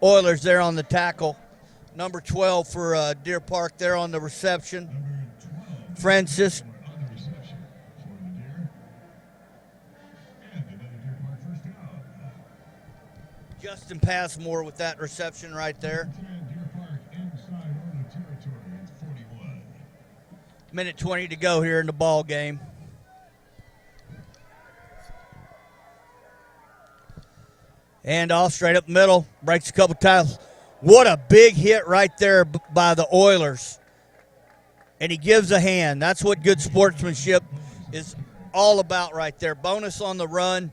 Oilers there on the tackle. Number 12 for Deer Park there on the reception. Francis. Justin Passmore with that reception right there. Minute 20 to go here in the ball game. And off straight up the middle, breaks a couple tackles. What a big hit right there by the Oilers. and he gives a hand. That's what good sportsmanship is all about right there. Bonus on the run.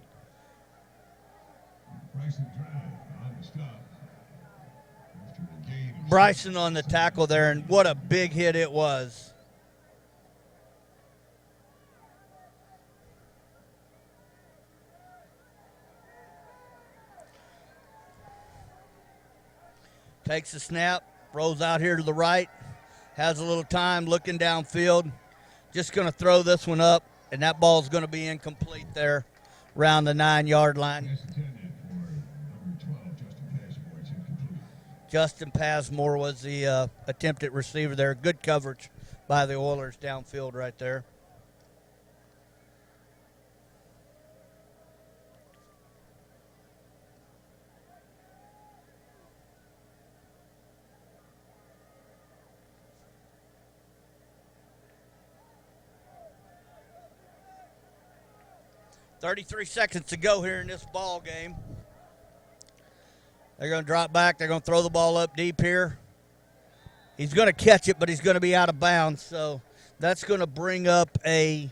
Bryson on the tackle there, and what a big hit it was. Takes the snap, rolls out here to the right, has a little time looking downfield. Just going to throw this one up, and that ball's going to be incomplete there around the 9-yard line. Justin Passmore was the attempted receiver there. Good coverage by the Oilers downfield right there. .33 seconds to go here in this ball game. They're going to drop back. They're going to throw the ball up deep here. He's going to catch it, but he's going to be out of bounds. So that's going to bring up a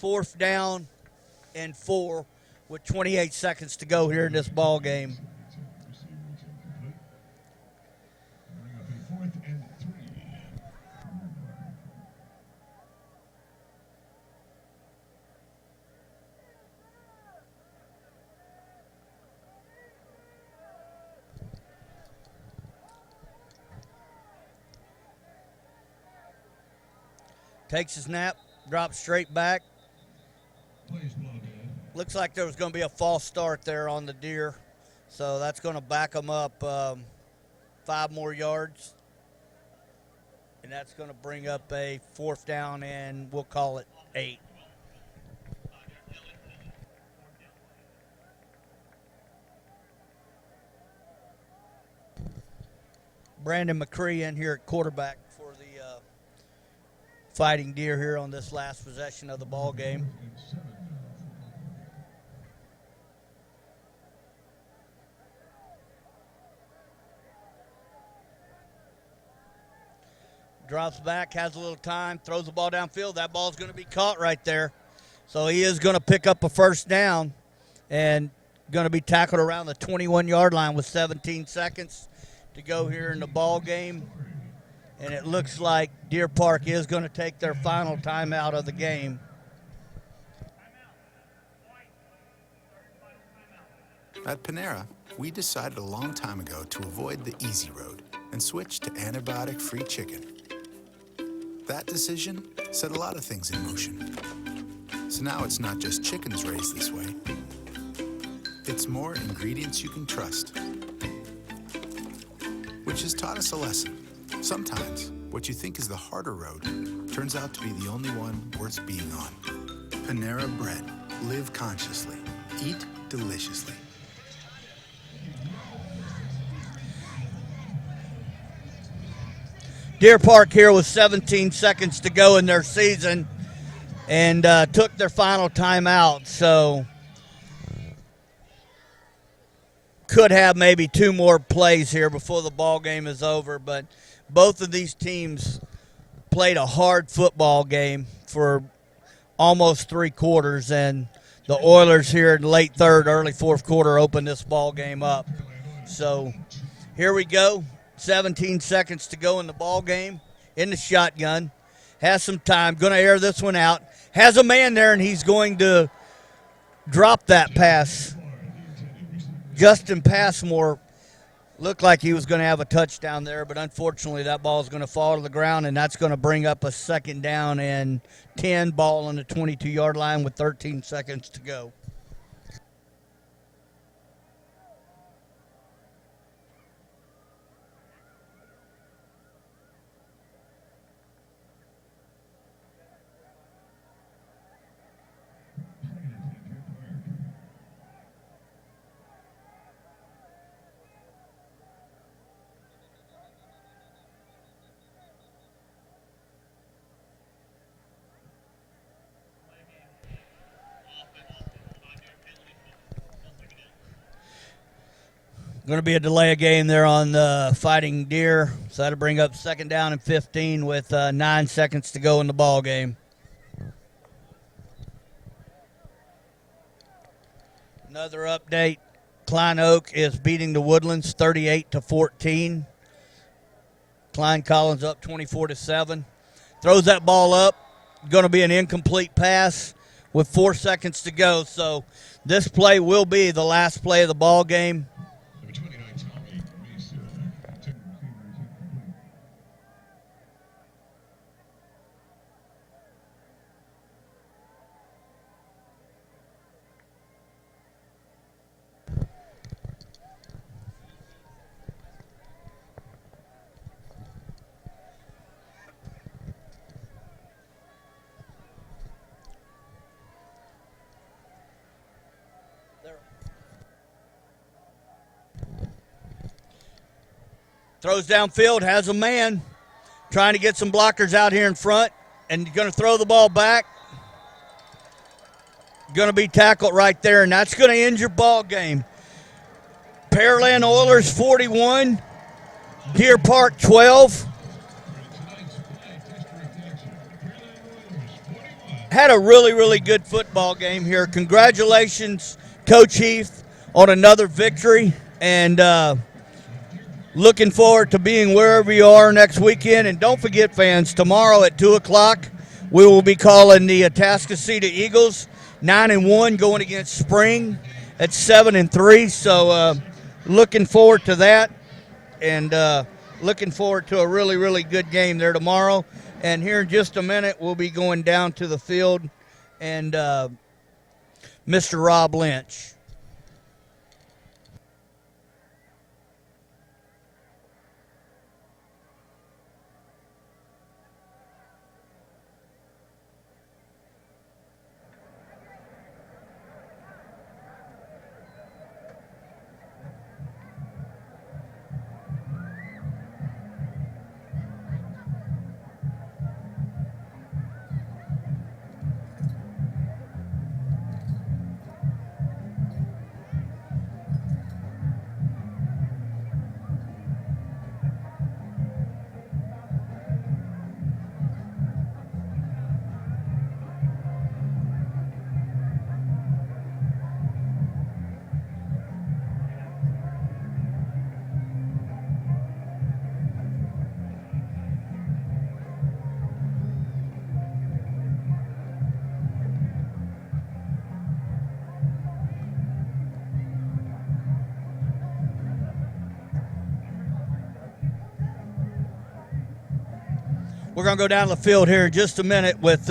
4th down and 4 with 28 seconds to go here in this ball game. Takes a snap, drops straight back. Looks like there was going to be a false start there on the deer. So that's going to back them up 5 more yards. And that's going to bring up a 4th down, and we'll call it 8. Brandon McCree in here at quarterback for the Fighting Deer here on this last possession of the ball game. Drops back, has a little time, throws the ball downfield. That ball's going to be caught right there. So he is going to pick up a 1st down and going to be tackled around the 21-yard line with 17 seconds to go here in the ball game. And it looks like Deer Park is going to take their final timeout of the game. At Panera, we decided a long time ago to avoid the easy road and switch to antibiotic-free chicken. That decision set a lot of things in motion. So now it's not just chickens raised this way. It's more ingredients you can trust. Which has taught us a lesson. Sometimes, what you think is the harder road turns out to be the only one worth being on. Panera Bread. Live consciously. Eat deliciously. Deer Park here with 17 seconds to go in their season and took their final timeout. So could have maybe 2 more plays here before the ball game is over, but both of these teams played a hard football game for almost 3 quarters, and the Oilers here in late 3rd, early 4th quarter opened this ball game up. So here we go. 17 seconds to go in the ball game. In the shotgun. Has some time. Going to air this one out. Has a man there, and he's going to drop that pass. Justin Passmore looked like he was going to have a touchdown there, but unfortunately that ball is going to fall to the ground, and that's going to bring up a 2nd down and 10, ball on the 22-yard line with 13 seconds to go. Going to be a delay of game there on the Fighting Deer. So that'll bring up 2nd down and 15 with 9 seconds to go in the ball game. Another update. Klein Oak is beating the Woodlands 38-14. Klein Collins up 24-7. Throws that ball up. Going to be an incomplete pass with 4 seconds to go. So this play will be the last play of the ball game. Number 29, Tommy Mesa. 10 receivers incomplete. Throws downfield, has a man trying to get some blockers out here in front, and going to throw the ball back. Going to be tackled right there, and that's going to end your ball game. Pearland Oilers 41, Deer Park 12. Had a really, really good football game here. Congratulations, Coach Heath, on another victory, and looking forward to being wherever you are next weekend. And don't forget, fans, tomorrow at 2 o'clock, we will be calling the Atascocita Eagles, 9-1, going against Spring at 7-3. So looking forward to that, and looking forward to a really, really good game there tomorrow. And here in just a minute, we'll be going down to the field and Mr. Rob Lynch. We're going to go down the field here in just a minute with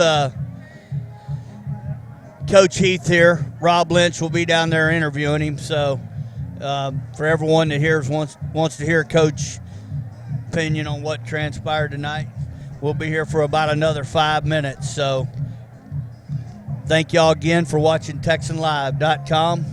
Coach Heath here. Rob Lynch will be down there interviewing him. So for everyone that wants to hear Coach's opinion on what transpired tonight, we'll be here for about another 5 minutes. So thank y'all again for watching TexanLive.com.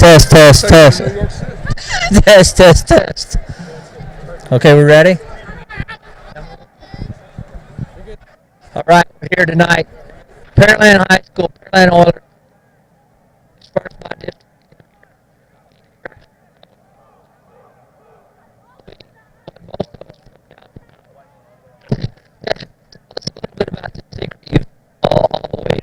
Test, test, test. Test, test, test. Okay, we ready? All right, we're here tonight. Pearland High School, Pearland Oilers. First by district. Most of us tell us a little bit about the secret you all the way.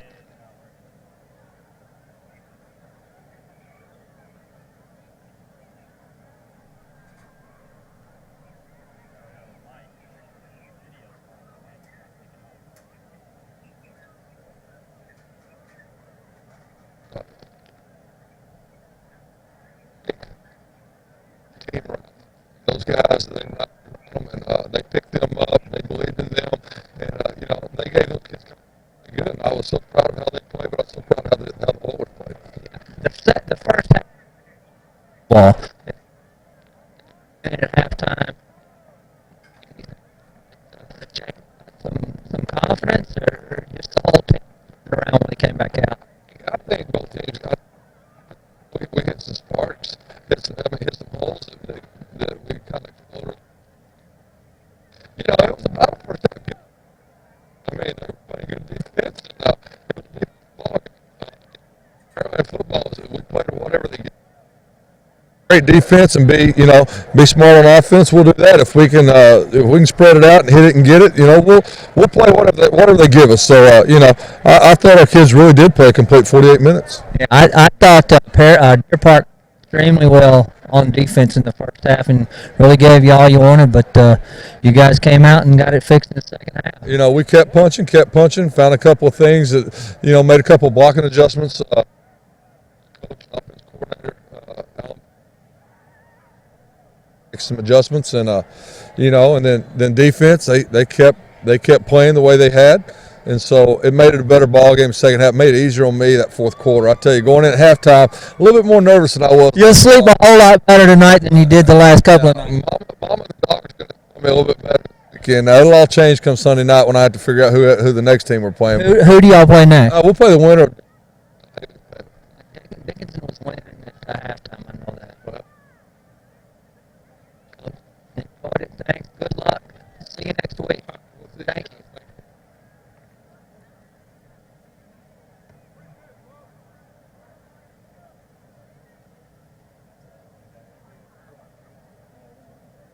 Those guys, they knocked them and they picked them up. They believed in them, and they gave those kids good. And I was so proud of how they played, but I was so proud of how the Oilers played. Yeah. The first half ball, and at halftime, some confidence, or just the whole team around when they came back out. I think both teams we hit some sparks, hit some holes that we kind of floated. It was about the first half. I mean, they were playing good defense. And, it was a big ball game. Football is we played whatever they get. Great defense and be smart on offense. We'll do that if we can spread it out and hit it and get it. We'll play whatever they give us. So I thought our kids really did play a complete 48 minutes. Yeah, I thought Deer Park extremely well on defense in the first half and really gave you all you wanted, but you guys came out and got it fixed in the second half. We kept punching, found a couple of things that made a couple of blocking adjustments. Coach, offense coordinator, Alan, some adjustments, and and then defense. They kept playing the way they had, and so it made it a better ball game. Second half made it easier on me that fourth quarter. I tell you, going in at halftime, a little bit more nervous than I was. You'll sleep a whole lot better tonight than you did the last couple of nights. Mom and the doctor's going to tell me a little bit better. Again, it'll all change come Sunday night when I have to figure out who the next team we're playing. Who do y'all play next? We'll play the winner. Dickinson was winning at halftime. I know that. Thanks.